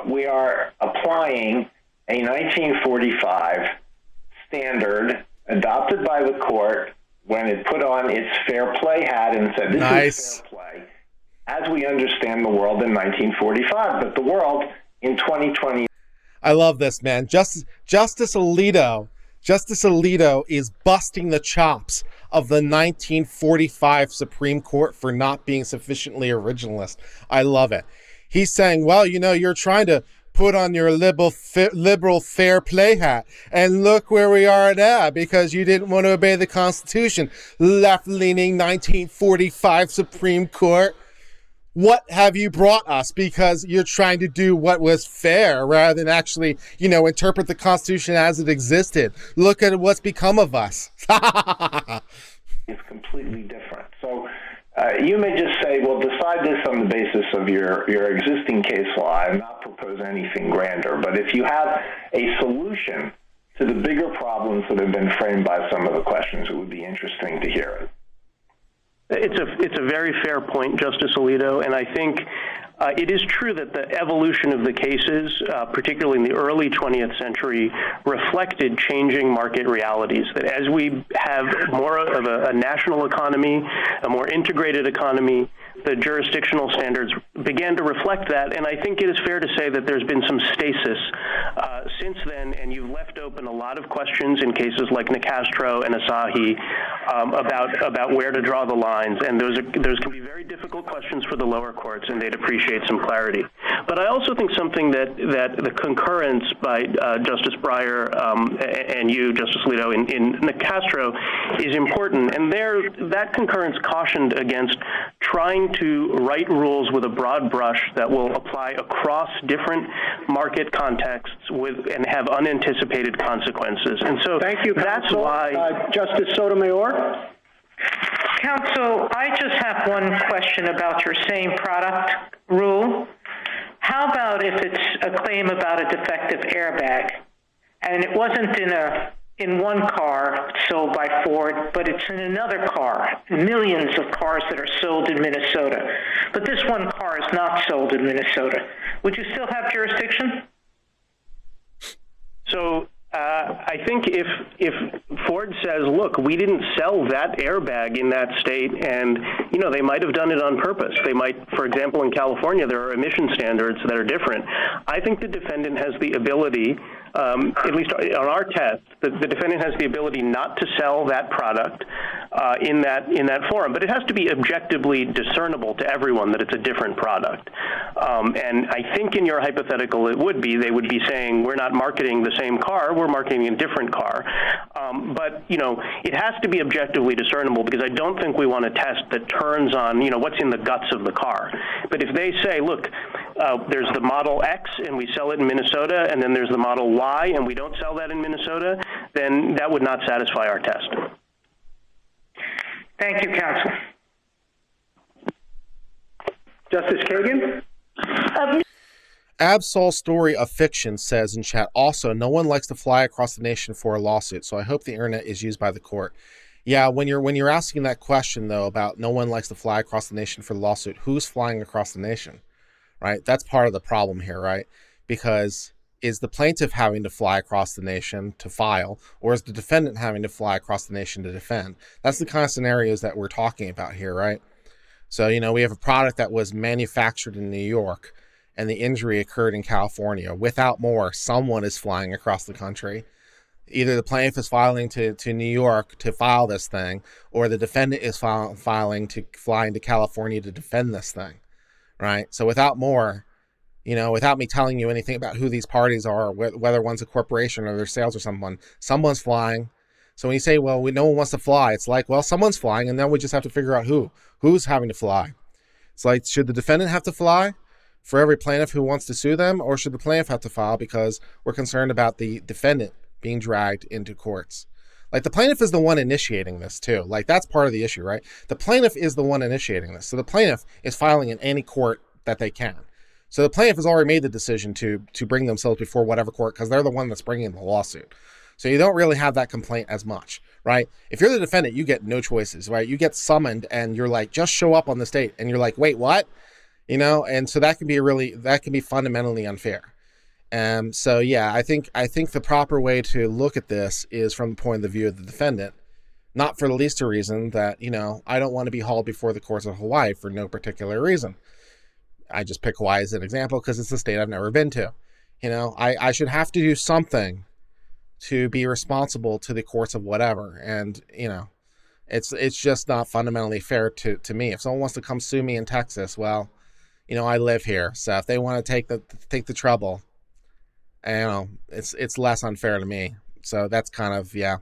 We are applying a 1945 standard adopted by the court when it put on its fair play hat and said, this is fair play, as we understand the world in 1945. But the world in 2020... I love this, man. Justice Alito is busting the chops of the 1945 Supreme Court for not being sufficiently originalist. I love it. He's saying, well, you're trying to put on your liberal fair play hat, and look where we are now because you didn't want to obey the Constitution. Left-leaning 1945 Supreme Court. What have you brought us? Because you're trying to do what was fair rather than actually, interpret the Constitution as it existed. Look at what's become of us. It's completely different. So you may just say, well, decide this on the basis of your existing case law and not propose anything grander. But if you have a solution to the bigger problems that have been framed by some of the questions, it would be interesting to hear it. It's a very fair point, Justice Alito, and I think it is true that the evolution of the cases, particularly in the early 20th century, reflected changing market realities, that as we have more of a national economy, a more integrated economy, the jurisdictional standards began to reflect that, and I think it is fair to say that there's been some stasis since then, and you've left open a lot of questions in cases like Nicastro and Asahi about where to draw the lines, and those can be very difficult questions for the lower courts, and they'd appreciate some clarity. But I also think something that the concurrence by Justice Breyer and you, Justice Alito, in Nicastro is important, and that concurrence cautioned against trying to write rules with a broad brush that will apply across different market contexts and have unanticipated consequences. And so thank you, that's Counsel. why... Justice Sotomayor? Counsel, I just have one question about your same product rule. How about if it's a claim about a defective airbag, and it wasn't in one car sold by Ford, but it's in another car, millions of cars that are sold in Minnesota, but this one car is not sold in Minnesota. Would you still have jurisdiction? So I think if Ford says, look, we didn't sell that airbag in that state, and, they might have done it on purpose. They might, for example, in California, there are emission standards that are different. I think the defendant has the ability, at least on our test, the defendant has the ability not to sell that product in that forum. But it has to be objectively discernible to everyone that it's a different product. And I think in your hypothetical, they would be saying, we're not marketing the same car, we're marketing a different car. But it has to be objectively discernible, because I don't think we want a test that turns on, what's in the guts of the car. But if they say, look, there's the Model X and we sell it in Minnesota, and then there's the Model Y and we don't sell that in Minnesota, then that would not satisfy our test. Thank you, counsel. Justice Kagan? Absol Story of Fiction says in chat, also, no one likes to fly across the nation for a lawsuit, so I hope the internet is used by the court. Yeah, when you're asking that question, though, about no one likes to fly across the nation for the lawsuit, who's flying across the nation, right? That's part of the problem here, right? Because is the plaintiff having to fly across the nation to file, or is the defendant having to fly across the nation to defend? That's the kind of scenarios that we're talking about here, right? So, we have a product that was manufactured in New York, and the injury occurred in California. Without more, someone is flying across the country. Either the plaintiff is filing to New York to file this thing, or the defendant is filing to fly into California to defend this thing, right? So without more, without me telling you anything about who these parties are, whether one's a corporation or their sales or someone's flying. So when you say, well, no one wants to fly, it's like, well, someone's flying, and then we just have to figure out who's having to fly. It's like, should the defendant have to fly for every plaintiff who wants to sue them, or should the plaintiff have to file because we're concerned about the defendant being dragged into courts? Like, the plaintiff is the one initiating this too. Like, that's part of the issue, right? The plaintiff is the one initiating this. So the plaintiff is filing in any court that they can. So the plaintiff has already made the decision to bring themselves before whatever court, because they're the one that's bringing the lawsuit. So you don't really have that complaint as much, right? If you're the defendant, you get no choices, right? You get summoned and you're like, just show up on this date. And you're like, wait, what? And so that can be fundamentally unfair. So yeah, I think the proper way to look at this is from the point of view of the defendant, not for the least a reason that, I don't want to be hauled before the courts of Hawaii for no particular reason. I just pick Hawaii as an example because it's a state I've never been to. I should have to do something to be responsible to the courts of whatever. And, it's just not fundamentally fair to me. If someone wants to come sue me in Texas, well, I live here. So if they want to take the trouble, it's less unfair to me. So that's kind of, yeah.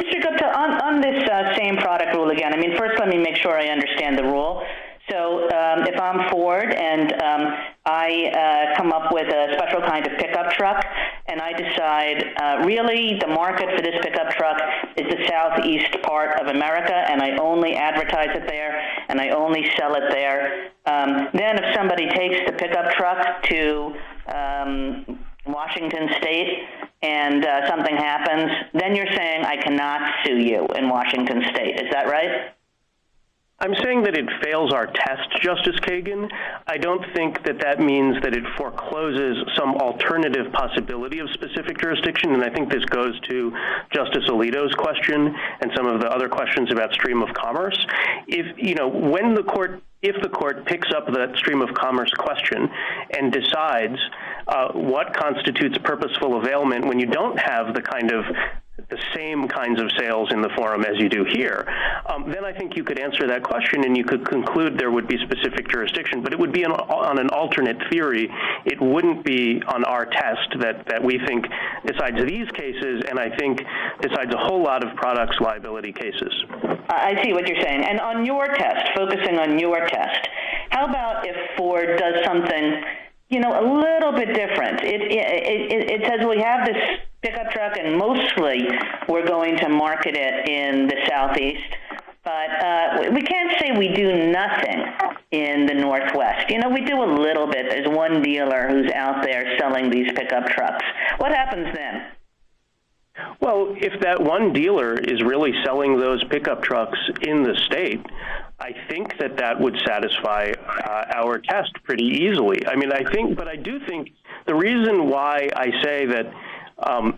Mr. Gupta, on this same product rule again, first let me make sure I understand the rule. So if I'm Ford and I come up with a special kind of pickup truck and I decide really the market for this pickup truck is the southeast part of America and I only advertise it there and I only sell it there, then if somebody takes the pickup truck to Washington State and something happens, then you're saying I cannot sue you in Washington State. Is that right? I'm saying that it fails our test, Justice Kagan. I don't think that means that it forecloses some alternative possibility of specific jurisdiction, and I think this goes to Justice Alito's question and some of the other questions about stream of commerce. If the court picks up that stream of commerce question and decides what constitutes purposeful availment when you don't have the same kinds of sales in the forum as you do here, then I think you could answer that question and you could conclude there would be specific jurisdiction, but it would be on an alternate theory. It wouldn't be on our test that we think decides these cases, and I think decides a whole lot of products liability cases. I see what you're saying. And on your test, focusing on your test, how about if Ford does something, a little bit different? It says we have this pickup truck, and mostly we're going to market it in the Southeast. But we can't say we do nothing in the Northwest. We do a little bit. There's one dealer who's out there selling these pickup trucks. What happens then? Well, if that one dealer is really selling those pickup trucks in the state, I think that would satisfy our test pretty easily. I do think the reason why I say that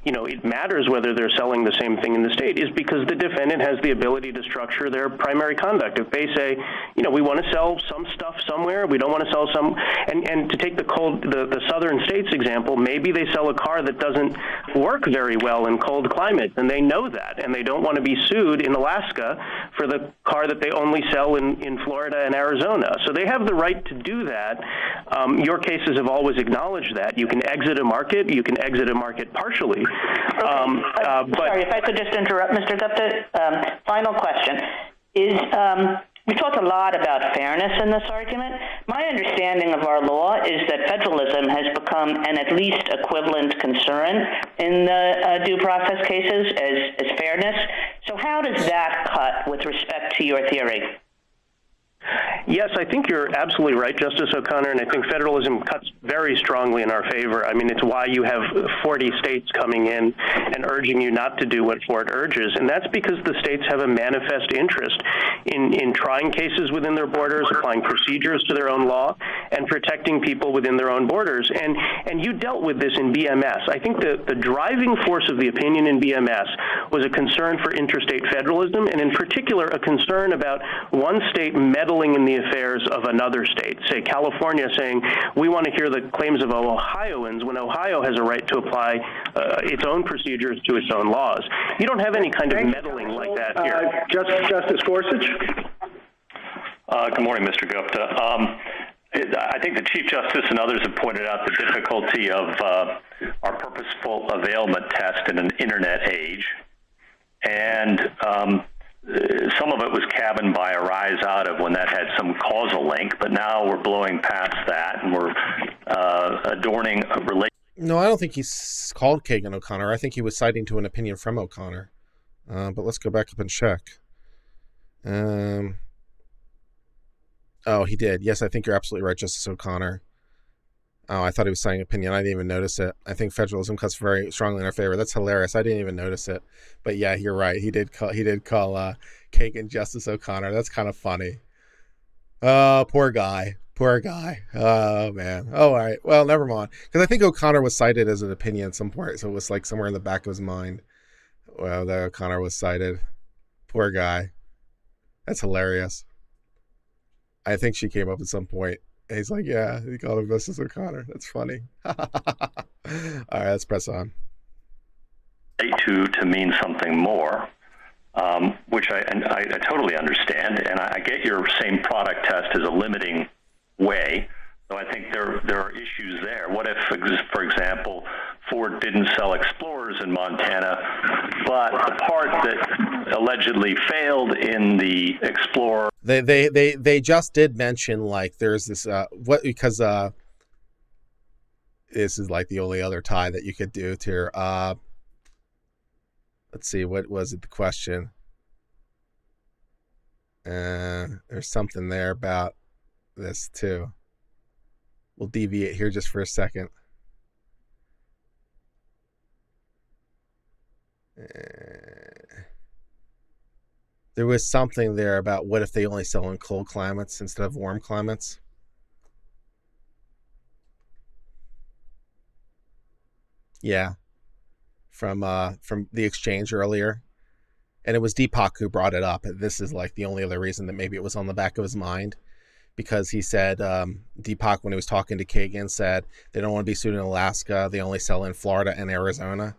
it matters whether they're selling the same thing in the state is because the defendant has the ability to structure their primary conduct. If they say, we want to sell some stuff somewhere, we don't want to sell some, and to take the southern states example, maybe they sell a car that doesn't work very well in cold climates, and they know that, and they don't want to be sued in Alaska for the car that they only sell in Florida and Arizona. So they have the right to do that. Your cases have always acknowledged that. You can exit a market partially. Okay. Sorry, if I could just interrupt, Mr. Gupta. Final question is, we talked a lot about fairness in this argument. My understanding of our law is that federalism has become an at least equivalent concern in the due process cases as fairness. So how does that cut with respect to your theory? Yes, I think you're absolutely right, Justice O'Connor, and I think federalism cuts very strongly in our favor. It's why you have 40 states coming in and urging you not to do what Ford urges, and that's because the states have a manifest interest in trying cases within their borders, applying procedures to their own law, and protecting people within their own borders. And you dealt with this in BMS. I think the driving force of the opinion in BMS was a concern for interstate federalism, and in particular, a concern about one state meddling in the the affairs of another state. Say California saying, we want to hear the claims of Ohioans when Ohio has a right to apply its own procedures to its own laws. You don't have any kind of meddling like that here. Justice Gorsuch? Good morning, Mr. Gupta. I think the Chief Justice and others have pointed out the difficulty of our purposeful availment test in an internet age. And some of it was cabined by a rise out of when that had some causal link, but now we're blowing past that and we're adorning a relationship. No, I don't think he's called Kagan O'Connor. I think he was citing to an opinion from O'Connor. But let's go back up and check. Oh, he did. Yes, I think you're absolutely right, Justice O'Connor. Oh, I thought he was citing opinion. I didn't even notice it. I think federalism cuts very strongly in our favor. That's hilarious. I didn't even notice it. But yeah, you're right. He did call Kagan Justice O'Connor. That's kind of funny. Oh, poor guy. Poor guy. Oh, man. Oh, all right. Well, never mind. Because I think O'Connor was cited as an opinion at some point. So it was like somewhere in the back of his mind. Well, that O'Connor was cited. Poor guy. That's hilarious. I think she came up at some point. And he's like, yeah, he called him Justice O'Connor. That's funny. All right, let's press on. To mean something more, which I totally understand. And I get your same product test as a limiting way. So I think there are issues there. What if, for example, Ford didn't sell Explorers in Montana, but the part that allegedly failed in the Explorer. They just did mention, like, there's this because this is like the only other tie that you could do to her. Let's see, what was it, the question? There's something there about this too. We'll deviate here just for a second. There was something there about what if they only sell in cold climates instead of warm climates. Yeah, from the exchange earlier, and it was Deepak who brought it up. This is like the only other reason that maybe it was on the back of his mind, because he said Deepak, when he was talking to Kagan, said they don't want to be sued in Alaska. They only sell in Florida and Arizona.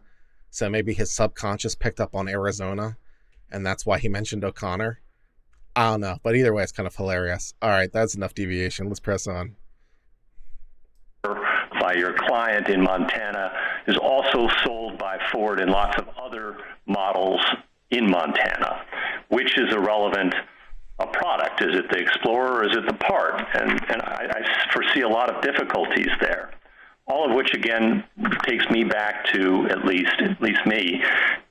So maybe his subconscious picked up on Arizona, and that's why he mentioned O'Connor. I don't know, but either way, it's kind of hilarious. All right, that's enough deviation. Let's press on. By your client in Montana is also sold by Ford in lots of other models in Montana. Which is a relevant product? Is it the Explorer or is it the part? And I foresee a lot of difficulties there. All of which, again, takes me back to, at least me,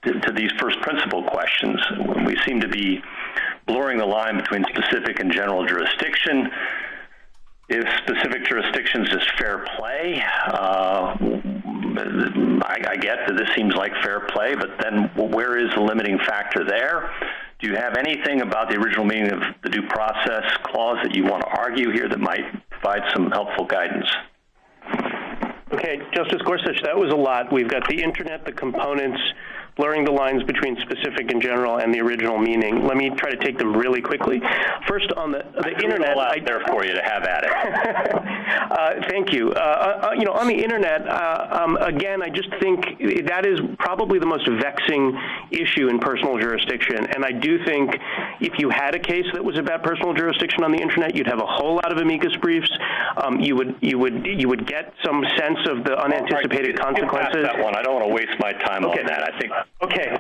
to these first principle questions. We seem to be blurring the line between specific and general jurisdiction. If specific jurisdiction is just fair play, I get that this seems like fair play, but then where is the limiting factor there? Do you have anything about the original meaning of the due process clause that you want to argue here that might provide some helpful guidance? Okay, Justice Gorsuch, that was a lot. We've got the internet, the components, blurring the lines between specific and general and the original meaning. Let me try to take them really quickly. First, on the internet, out there for you to have at it. Thank you. On the internet, again, I just think that is probably the most vexing issue in personal jurisdiction. And I do think if you had a case that was about personal jurisdiction on the internet, you'd have a whole lot of amicus briefs. You would get some sense of the unanticipated consequences. That one. I don't want to waste my time on that. I think. Okay.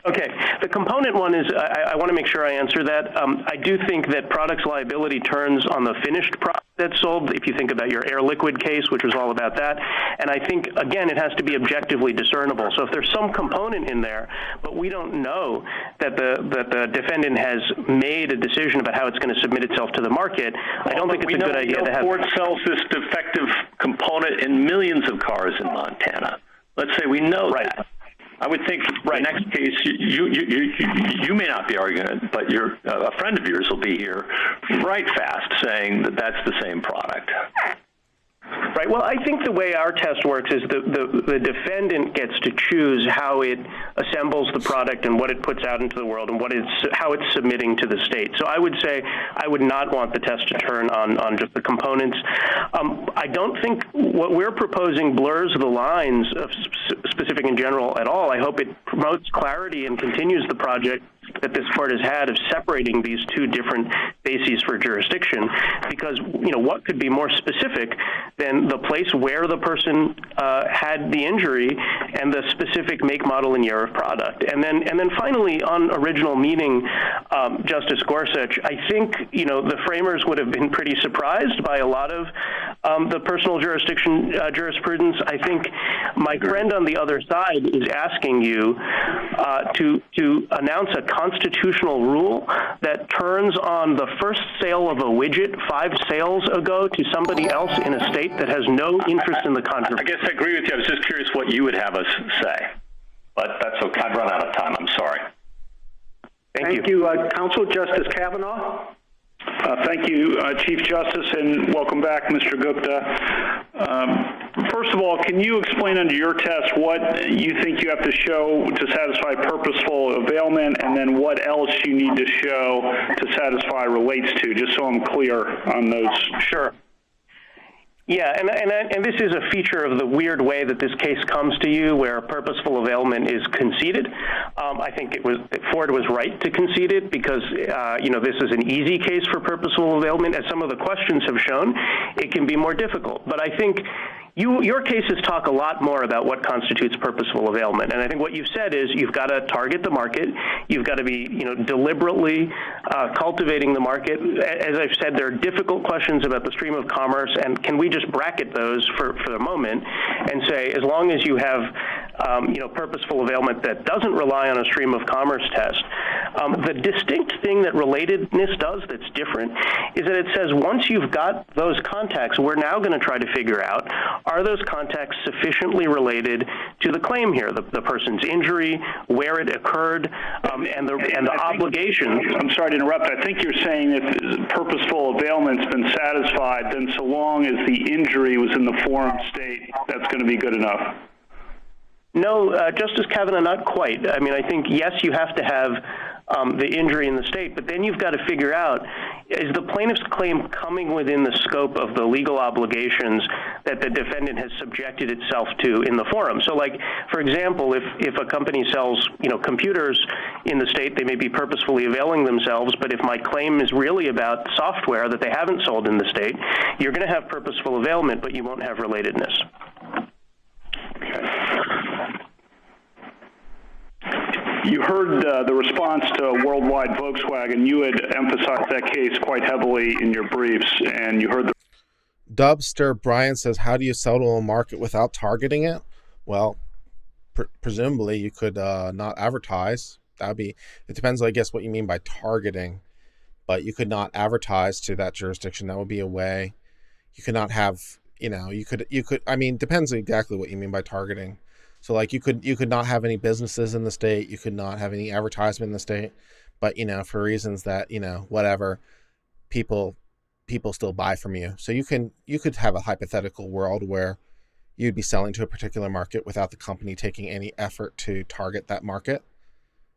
The component one is, I want to make sure I answer that. I do think that products liability turns on the finished product that's sold, if you think about your Air Liquid case, which was all about that. And I think, again, it has to be objectively discernible. So if there's some component in there, but we don't know that the defendant has made a decision about how it's going to submit itself to the market, I don't think it's a good idea to have. Ford sells this defective component in millions of cars in Montana. Let's say we know that. I would think the next case, you may not be arguing it, but a friend of yours will be here right fast saying that that's the same product. Right. Well, I think the way our test works is the defendant gets to choose how it assembles the product and what it puts out into the world and how it's submitting to the state. So I would say I would not want the test to turn on just the components. I don't think what we're proposing blurs the lines of specific and general at all. I hope it promotes clarity and continues the project that this court has had of separating these two different bases for jurisdiction, because what could be more specific than the place where the person had the injury and the specific make, model, and year of product. And then finally, on original meaning, Justice Gorsuch, I think the framers would have been pretty surprised by a lot of the personal jurisdiction jurisprudence. I think my friend on the other side is asking you to announce a constitutional rule that turns on the first sale of a widget 5 sales ago to somebody else in a state that has no interest in the controversy. I guess I agree with you. I was just curious what you would have us say, but that's okay. I've run out of time. I'm sorry. Thank you. Counsel. Justice Kavanaugh. Thank you, Chief Justice, and welcome back, Mr. Gupta. First of all, can you explain under your test what you think you have to show to satisfy purposeful availment, and then what else you need to show to satisfy relates to, just so I'm clear on those? Sure. Yeah, and this is a feature of the weird way that this case comes to you, where purposeful availment is conceded. I think Ford was right to concede it because this is an easy case for purposeful availment. As some of the questions have shown, it can be more difficult. But I think your cases talk a lot more about what constitutes purposeful availment, and I think what you've said is you've got to target the market, you've got to be deliberately cultivating the market. As I've said, there are difficult questions about the stream of commerce, and can we just bracket those for the moment and say, as long as you have purposeful availment that doesn't rely on a stream of commerce test. The distinct thing that relatedness does that's different is that it says once you've got those contacts, we're now going to try to figure out, are those contacts sufficiently related to the claim here, the person's injury, where it occurred, and the obligations. I'm sorry to interrupt. I think you're saying if purposeful availment's been satisfied, then so long as the injury was in the forum state, that's going to be good enough. No, Justice Kavanaugh, not quite. I mean, I think, yes, you have to have the injury in the state, but then you've got to figure out, is the plaintiff's claim coming within the scope of the legal obligations that the defendant has subjected itself to in the forum? So, like, for example, if a company sells, computers in the state, they may be purposefully availing themselves, but if my claim is really about software that they haven't sold in the state, you're going to have purposeful availment, but you won't have relatedness. You heard the response to Worldwide Volkswagen. You had emphasized that case quite heavily in your briefs, and you heard the... Dubster Brian says, how do you sell to a market without targeting it? Well, presumably you could not advertise. It depends, I guess, what you mean by targeting, but you could not advertise to that jurisdiction. That would be a way. You could not have, depends exactly what you mean by targeting. So, like, you could not have any businesses in the state. You could not have any advertisement in the state. But, for reasons that, whatever, people still buy from you. So you could have a hypothetical world where you'd be selling to a particular market without the company taking any effort to target that market.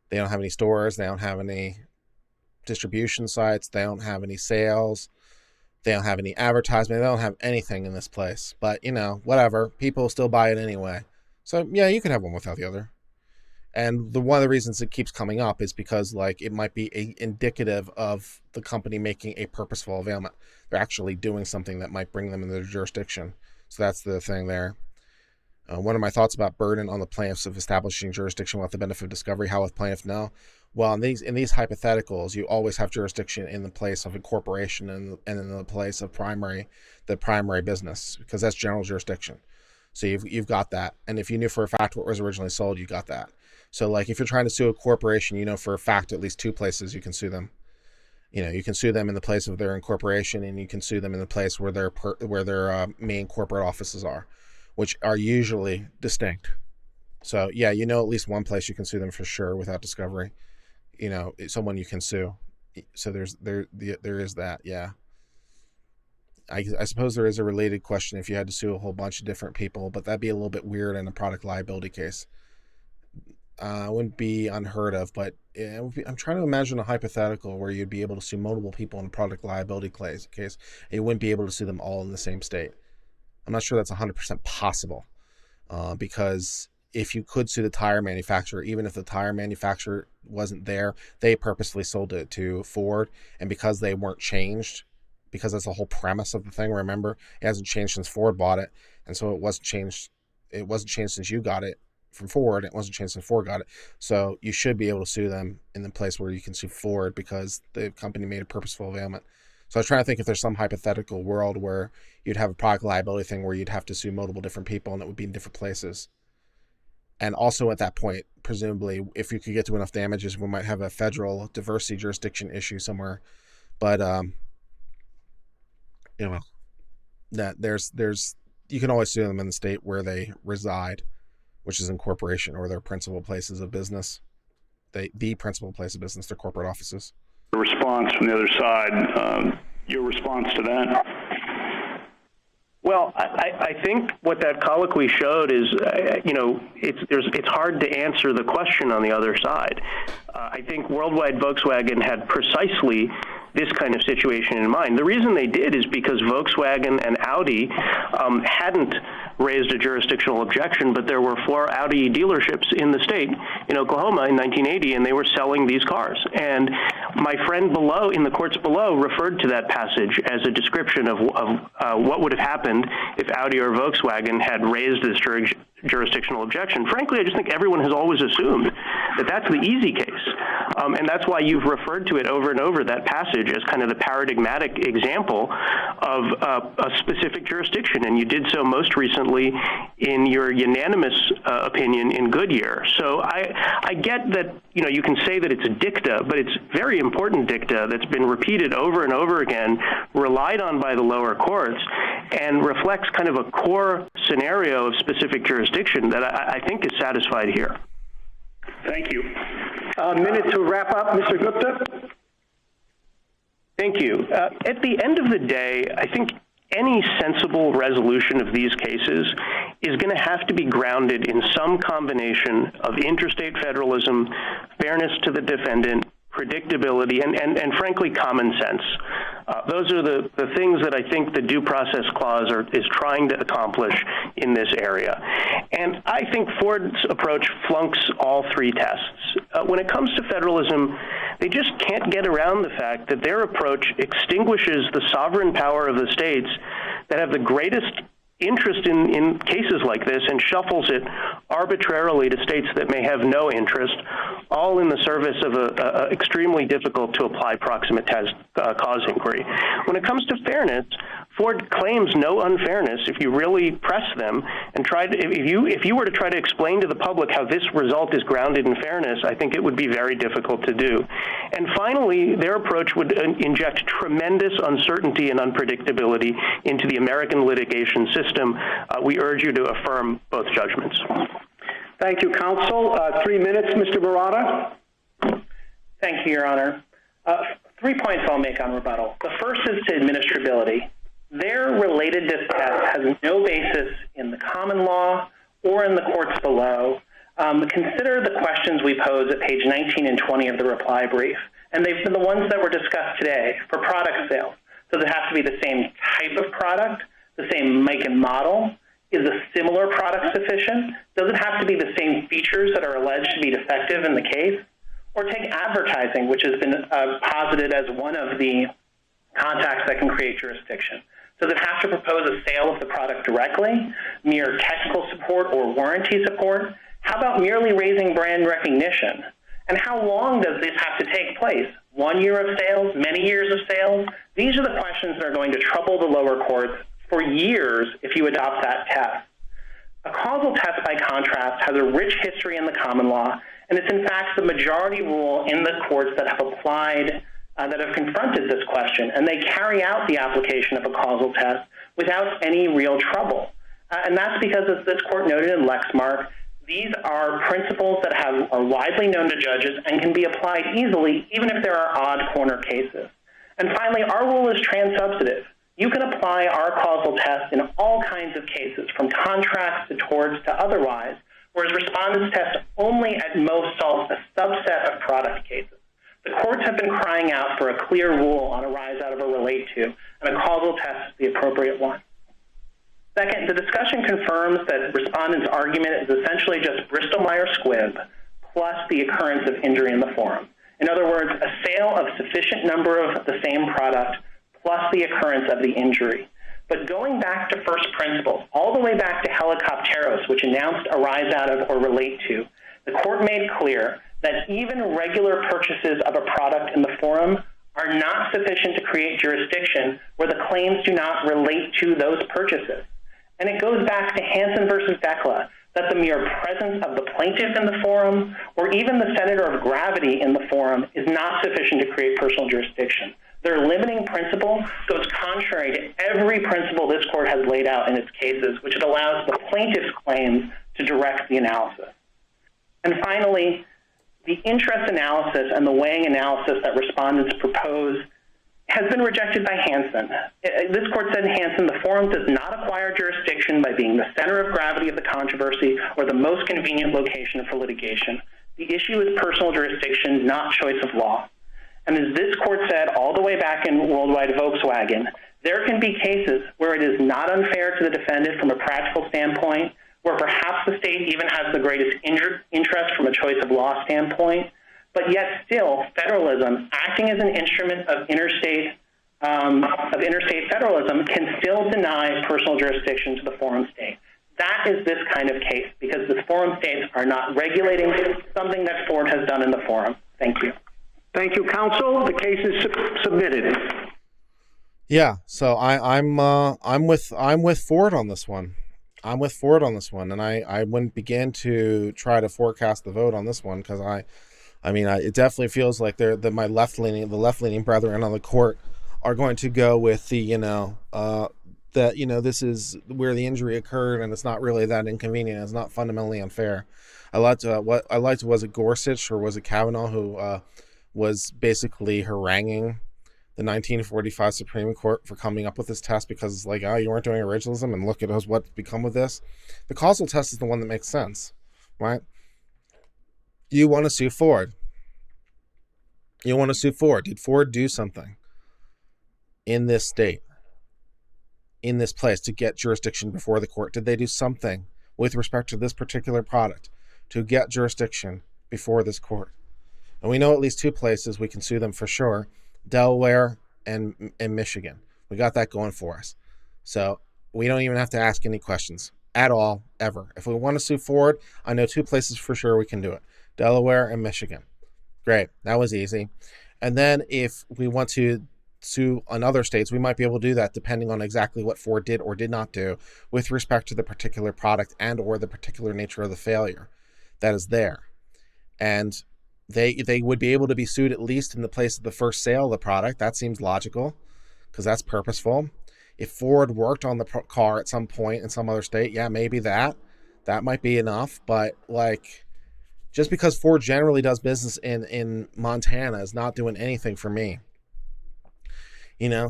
They don't have any stores. They don't have any distribution sites. They don't have any sales. They don't have any advertisement. They don't have anything in this place. But, whatever, people still buy it anyway. So, yeah, you could have one without the other. And one of the reasons it keeps coming up is because, like, it might be indicative of the company making a purposeful availment. They're actually doing something that might bring them into their jurisdiction. So that's the thing there. One of my thoughts about burden on the plaintiffs of establishing jurisdiction without the benefit of discovery. How would plaintiff know? Well, in these hypotheticals, you always have jurisdiction in the place of incorporation and in the place of the primary business, because that's general jurisdiction. So you've got that. And if you knew for a fact what was originally sold, you got that. So, like, if you're trying to sue a corporation, for a fact at least 2 places you can sue them. You can sue them in the place of their incorporation, and you can sue them in the place where their main corporate offices are, which are usually distinct. So, yeah, at least one place you can sue them for sure without discovery. Someone you can sue. So there is that, yeah. I suppose there is a related question if you had to sue a whole bunch of different people, but that'd be a little bit weird in a product liability case. It wouldn't be unheard of, but I'm trying to imagine a hypothetical where you'd be able to sue multiple people in a product liability case. And you wouldn't be able to sue them all in the same state. I'm not sure that's 100% possible, because if you could sue the tire manufacturer, even if the tire manufacturer wasn't there, they purposely sold it to Ford, and because they weren't changed, because that's the whole premise of the thing, remember, it hasn't changed since Ford bought it, and so it wasn't changed since you got it from Ford, it wasn't changed since Ford got it, so you should be able to sue them in the place where you can sue Ford because the company made a purposeful availment. So I was trying to think if there's some hypothetical world where you'd have a product liability thing where you'd have to sue multiple different people and it would be in different places. And also at that point, presumably, if you could get to enough damages, we might have a federal diversity jurisdiction issue somewhere. But, that there's you can always sue them in the state where they reside, which is in corporation or their principal places of business. The principal place of business, their corporate offices. The response from the other side, your response to that? Well, I think what that colloquy showed is, it's hard to answer the question on the other side. I think Worldwide Volkswagen had precisely this kind of situation in mind. The reason they did is because Volkswagen and Audi hadn't raised a jurisdictional objection, but there were 4 Audi dealerships in the state, in Oklahoma in 1980, and they were selling these cars. And my friend below, in the courts below, referred to that passage as a description of what would have happened if Audi or Volkswagen had raised this jurisdictional objection. Frankly, I just think everyone has always assumed that that's the easy case. And that's why you've referred to it over and over, that passage, as kind of the paradigmatic example of a specific jurisdiction. And you did so most recently in your unanimous opinion in Goodyear. So I get that, you can say that it's a dicta, but it's very important dicta that's been repeated over and over again, relied on by the lower courts, and reflects kind of a core scenario of specific jurisdiction that I think is satisfied here. Thank you. A minute to wrap up, Mr. Gupta. Thank you. At the end of the day, I think any sensible resolution of these cases is going to have to be grounded in some combination of interstate federalism, fairness to the defendant, predictability, and frankly, common sense. Those are the things that I think the Due Process Clause is trying to accomplish in this area. And I think Ford's approach flunks all 3 tests. When it comes to federalism, they just can't get around the fact that their approach extinguishes the sovereign power of the states that have the greatest interest in cases like this and shuffles it arbitrarily to states that may have no interest, all in the service of a extremely difficult to apply proximate cause inquiry. When it comes to fairness, Ford claims no unfairness if you really press them and if you were to try to explain to the public how this result is grounded in fairness, I think it would be very difficult to do. And finally, their approach would inject tremendous uncertainty and unpredictability into the American litigation system. We urge you to affirm both judgments. Thank you, counsel. 3 minutes, Mr. Murata. Thank you, Your Honor. 3 points I'll make on rebuttal. The first is to administrability. Their relatedness test has no basis in the common law or in the courts below. Consider the questions we pose at page 19 and 20 of the reply brief, and they've been the ones that were discussed today for product sales. Does it have to be the same type of product, the same make and model? Is a similar product sufficient? Does it have to be the same features that are alleged to be defective in the case? Or take advertising, which has been posited as one of the contacts that can create jurisdiction. Does it have to propose a sale of the product directly, mere technical support or warranty support? How about merely raising brand recognition? And how long does this have to take place? 1 year of sales, many years of sales? These are the questions that are going to trouble the lower courts for years if you adopt that test. A causal test, by contrast, has a rich history in the common law, and it's in fact the majority rule in the courts that have applied, that have confronted this question, and they carry out the application of a causal test without any real trouble. And that's because, as this court noted in Lexmark, these are principles that are widely known to judges and can be applied easily, even if there are odd corner cases. And finally, our rule is transsubstantive. you can apply our causal test in all kinds of cases, from contracts to torts to otherwise, whereas respondents' test only at most solves a subset of product cases. The courts have been crying out for a clear rule on arise out of or relate to, and a causal test is the appropriate one. Second, the discussion confirms that respondents' argument is essentially just Bristol-Myers Squibb plus the occurrence of injury in the forum. In other words, a sale of sufficient number of the same product plus the occurrence of the injury. But going back to first principles, all the way back to Helicopteros, which announced arise out of or relate to, the court made clear that even regular purchases of a product in the forum are not sufficient to create jurisdiction where the claims do not relate to those purchases. And it goes back to Hansen versus Dekla, that the mere presence of the plaintiff in the forum or even the center of gravity in the forum is not sufficient to create personal jurisdiction. Their limiting principle goes contrary to every principle this court has laid out in its cases, which it allows the plaintiff's claims to direct the analysis. And finally, the interest analysis and the weighing analysis that respondents propose has been rejected by Hansen. This court said in Hansen, the forum does not acquire jurisdiction by being the center of gravity of the controversy or the most convenient location for litigation. The issue is personal jurisdiction, not choice of law. And as this court said all the way back in Worldwide Volkswagen, there can be cases where it is not unfair to the defendant from a practical standpoint, where perhaps the state even has the greatest interest from a choice of law standpoint, but yet still federalism, acting as an instrument of interstate federalism, can still deny personal jurisdiction to the forum state. That is this kind of case, because the forum states are not regulating something that Ford has done in the forum. Thank you. Thank you, counsel. The case is submitted. Yeah, so I'm with Ford on this one. I'm with Ford on this one, and I wouldn't begin to try to forecast the vote on this one, because it definitely feels like my the left-leaning brethren on the court are going to go with that this is where the injury occurred and it's not really that inconvenient. It's not fundamentally unfair. Was it Gorsuch or was it Kavanaugh who was basically haranguing the 1945 Supreme Court for coming up with this test because it's like, oh, you weren't doing originalism and look at us, what's become of this. The causal test is the one that makes sense, right? You want to sue Ford. Did Ford do something in this state, in this place, to get jurisdiction before the court? Did they do something with respect to this particular product to get jurisdiction before this court? And we know at least two places we can sue them for sure: Delaware and Michigan. We got that going for us. So we don't even have to ask any questions at all, ever. If we want to sue Ford, I know two places for sure we can do it: Delaware and Michigan. Great. That was easy. And then if we want to sue on other states, we might be able to do that depending on exactly what Ford did or did not do with respect to the particular product and or the particular nature of the failure that is there. And they would be able to be sued at least in the place of the first sale of the product. That seems logical because that's purposeful. If Ford worked on the car at some point in some other state, yeah, maybe that might be enough. But just because Ford generally does business in Montana is not doing anything for me.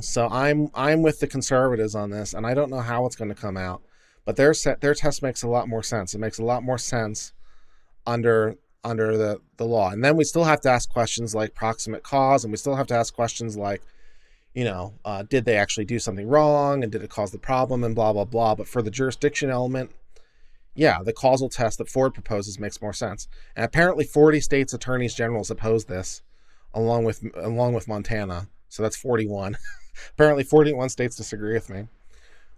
So I'm with the conservatives on this, and I don't know how it's going to come out, but their test makes a lot more sense. It makes a lot more sense under the law. And then we still have to ask questions like proximate cause, and we still have to ask questions like, did they actually do something wrong, and did it cause the problem, and blah, blah, blah. But for the jurisdiction element, yeah, the causal test that Ford proposes makes more sense. And apparently 40 states attorneys generals oppose this, along with Montana. So that's 41. Apparently 41 states disagree with me.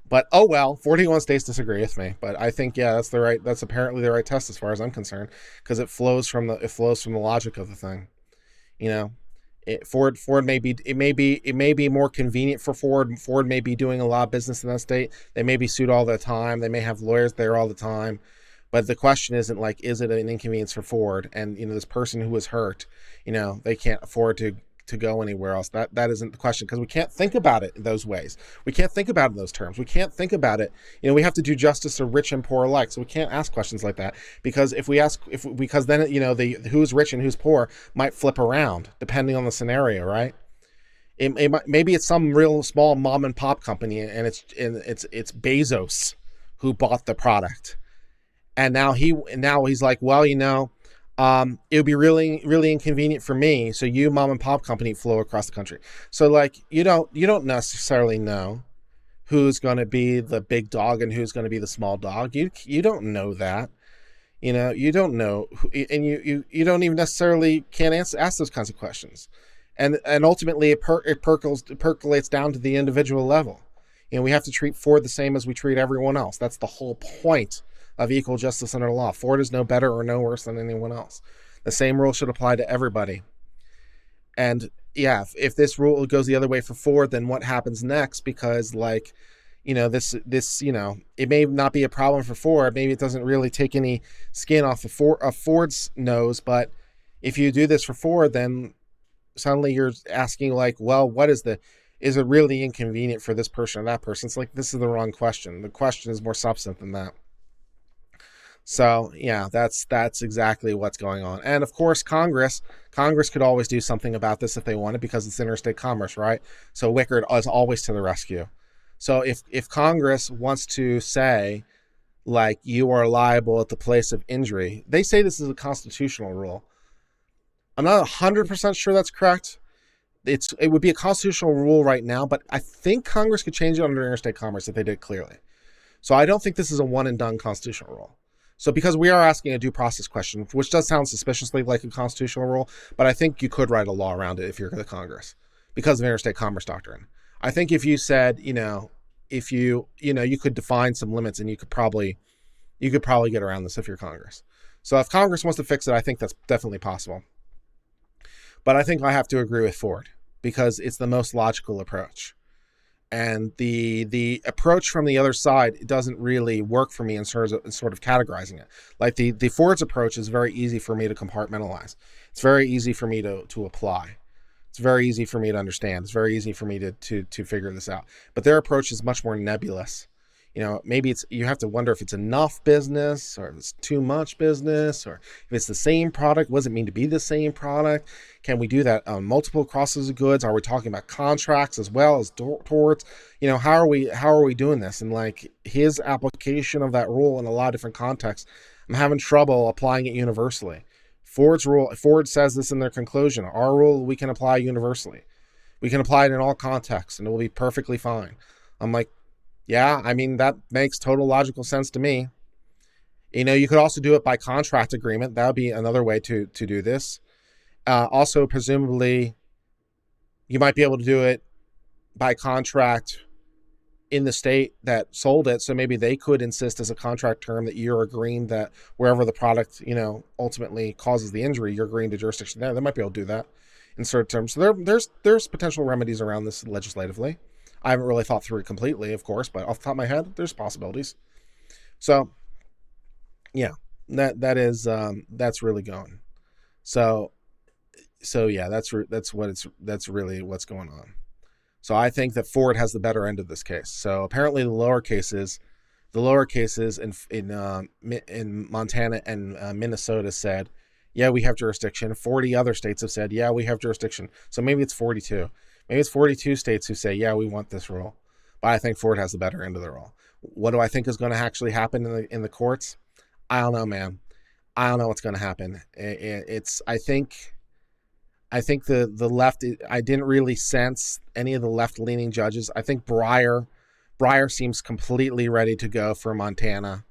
But 41 states disagree with me. But I think, yeah, that's apparently the right test as far as I'm concerned, because it flows from the logic of the thing. Ford may be more convenient for Ford. Ford may be doing a lot of business in that state. They may be sued all the time. They may have lawyers there all the time. But the question isn't like, is it an inconvenience for Ford? And this person who was hurt, they can't afford to go anywhere else. That isn't the question, because we can't think about it in those ways. We can't think about it in those terms. We can't think about it. We have to do justice to rich and poor alike. So we can't ask questions like that, because because then the who's rich and who's poor might flip around depending on the scenario, right? Maybe it's some real small mom and pop company, and it's Bezos who bought the product, and now he's like, well, it would be really, really inconvenient for me. So you, mom and pop company, flow across the country. So like, you don't necessarily know who's going to be the big dog and who's going to be the small dog. You don't know that. You don't know, and you don't even necessarily can't ask those kinds of questions. And ultimately it percolates down to the individual level. We have to treat Ford the same as we treat everyone else. That's the whole point of equal justice under the law. Ford is no better or no worse than anyone else. The same rule should apply to everybody. And yeah, if this rule goes the other way for Ford, then what happens next? Because this it may not be a problem for Ford. Maybe it doesn't really take any skin off of Ford's nose. But if you do this for Ford, then suddenly you're asking well, is it really inconvenient for this person or that person? It's like, this is the wrong question. The question is more substantive than that. So yeah, that's exactly what's going on. And of course, Congress could always do something about this if they wanted, because it's interstate commerce, right? So Wickard is always to the rescue. So if Congress wants to say, you are liable at the place of injury, they say this is a constitutional rule. I'm not 100% sure that's correct. It would be a constitutional rule right now, but I think Congress could change it under interstate commerce if they did clearly. So I don't think this is a one and done constitutional rule. So because we are asking a due process question, which does sound suspiciously like a constitutional rule, but I think you could write a law around it if you're the Congress because of interstate commerce doctrine. I think if you said, if you could define some limits, and you could probably get around this if you're Congress. So if Congress wants to fix it, I think that's definitely possible. But I think I have to agree with Ford because it's the most logical approach. And the approach from the other side, it doesn't really work for me in sort of categorizing it. Like the Ford's approach is very easy for me to compartmentalize. It's very easy for me to apply. It's very easy for me to understand. It's very easy for me to figure this out. But their approach is much more nebulous. Maybe you have to wonder if it's enough business or if it's too much business, or if it's the same product. What does it mean to be the same product? Can we do that on multiple crosses of goods? Are we talking about contracts as well as torts? How are we doing this? And his application of that rule in a lot of different contexts, I'm having trouble applying it universally. Ford says this in their conclusion. Our rule, we can apply universally. We can apply it in all contexts and it will be perfectly fine. I'm like, yeah, that makes total logical sense to me. You could also do it by contract agreement. That would be another way to do this. Also, presumably, you might be able to do it by contract in the state that sold it. So maybe they could insist as a contract term that you're agreeing that wherever the product, ultimately causes the injury, you're agreeing to jurisdiction there. They might be able to do that in certain terms. So there's potential remedies around this legislatively. I haven't really thought through it completely, of course, but off the top of my head, there's possibilities. So, yeah, that's really going. So yeah, that's really what's going on. So I think that Ford has the better end of this case. So apparently the lower cases in Montana and Minnesota said, yeah, we have jurisdiction. 40 other states have said, yeah, we have jurisdiction. So maybe it's 42. Maybe it's 42 states who say, yeah, we want this rule. But I think Ford has the better end of the rule. What do I think is going to actually happen in the courts? I don't know, man. I don't know what's going to happen. I think the left, I didn't really sense any of the left-leaning judges. I think Breyer seems completely ready to go for Montana.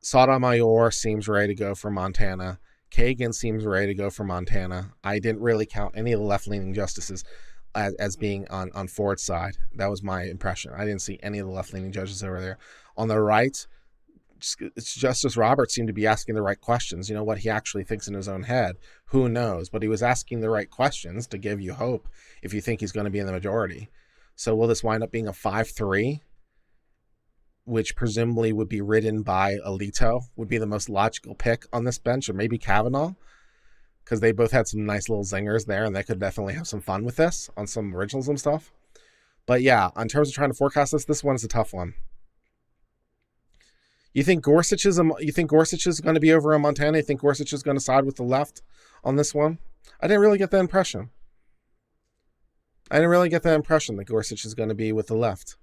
Sotomayor seems ready to go for Montana. Kagan seems ready to go for Montana. I didn't really count any of the left-leaning justices as being on Ford's side. That was my impression. I didn't see any of the left-leaning judges over there. On the right, Justice Roberts seemed to be asking the right questions. What he actually thinks in his own head, who knows? But he was asking the right questions to give you hope if you think he's going to be in the majority. So will this wind up being a 5-3? Which presumably would be ridden by Alito, would be the most logical pick on this bench, or maybe Kavanaugh, because they both had some nice little zingers there, and they could definitely have some fun with this on some originalism stuff. But yeah, in terms of trying to forecast this one is a tough one. You think Gorsuch is going to be over in Montana? You think Gorsuch is going to side with the left on this one? I didn't really get that impression. I didn't really get the impression that Gorsuch is going to be with the left.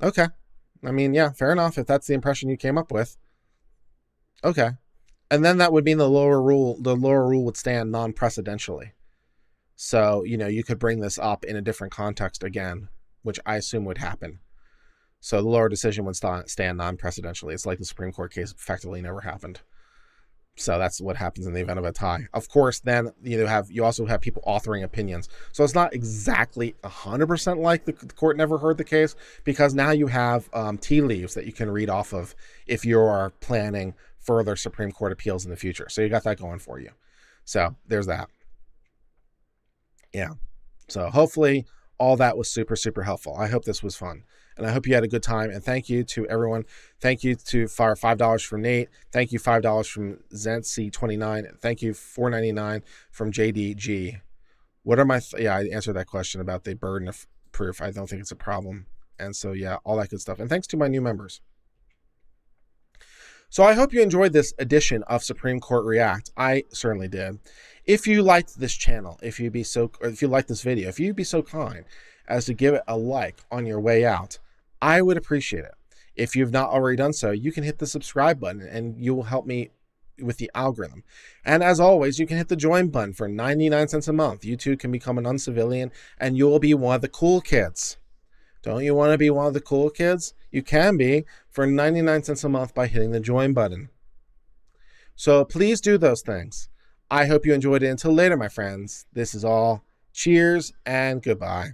Okay. I mean, yeah, fair enough if that's the impression you came up with. Okay. And then that would mean the lower rule would stand non-precedentially. So, you could bring this up in a different context again, which I assume would happen. So the lower decision would stand non-precedentially. It's like the Supreme Court case effectively never happened. So that's what happens in the event of a tie. Of course, then you also have people authoring opinions. So it's not exactly 100% like the court never heard the case, because now you have tea leaves that you can read off of if you are planning further Supreme Court appeals in the future. So you got that going for you. So there's that. Yeah. So hopefully all that was super, super helpful. I hope this was fun. And I hope you had a good time. And thank you to everyone. Thank you to $5 from Nate. Thank you $5 from Zency29. Thank you $4.99 from JDG. What are my... I answered that question about the burden of proof. I don't think it's a problem. And so, yeah, all that good stuff. And thanks to my new members. So I hope you enjoyed this edition of Supreme Court React. I certainly did. If you liked this channel, if you liked this video, if you'd be so kind as to give it a like on your way out, I would appreciate it. If you've not already done so, you can hit the subscribe button and you will help me with the algorithm. And as always, you can hit the join button for 99 cents a month. You too can become an uncivilian and you will be one of the cool kids. Don't you want to be one of the cool kids? You can be for 99 cents a month by hitting the join button. So please do those things. I hope you enjoyed it. Until later, my friends. This is all. Cheers and goodbye.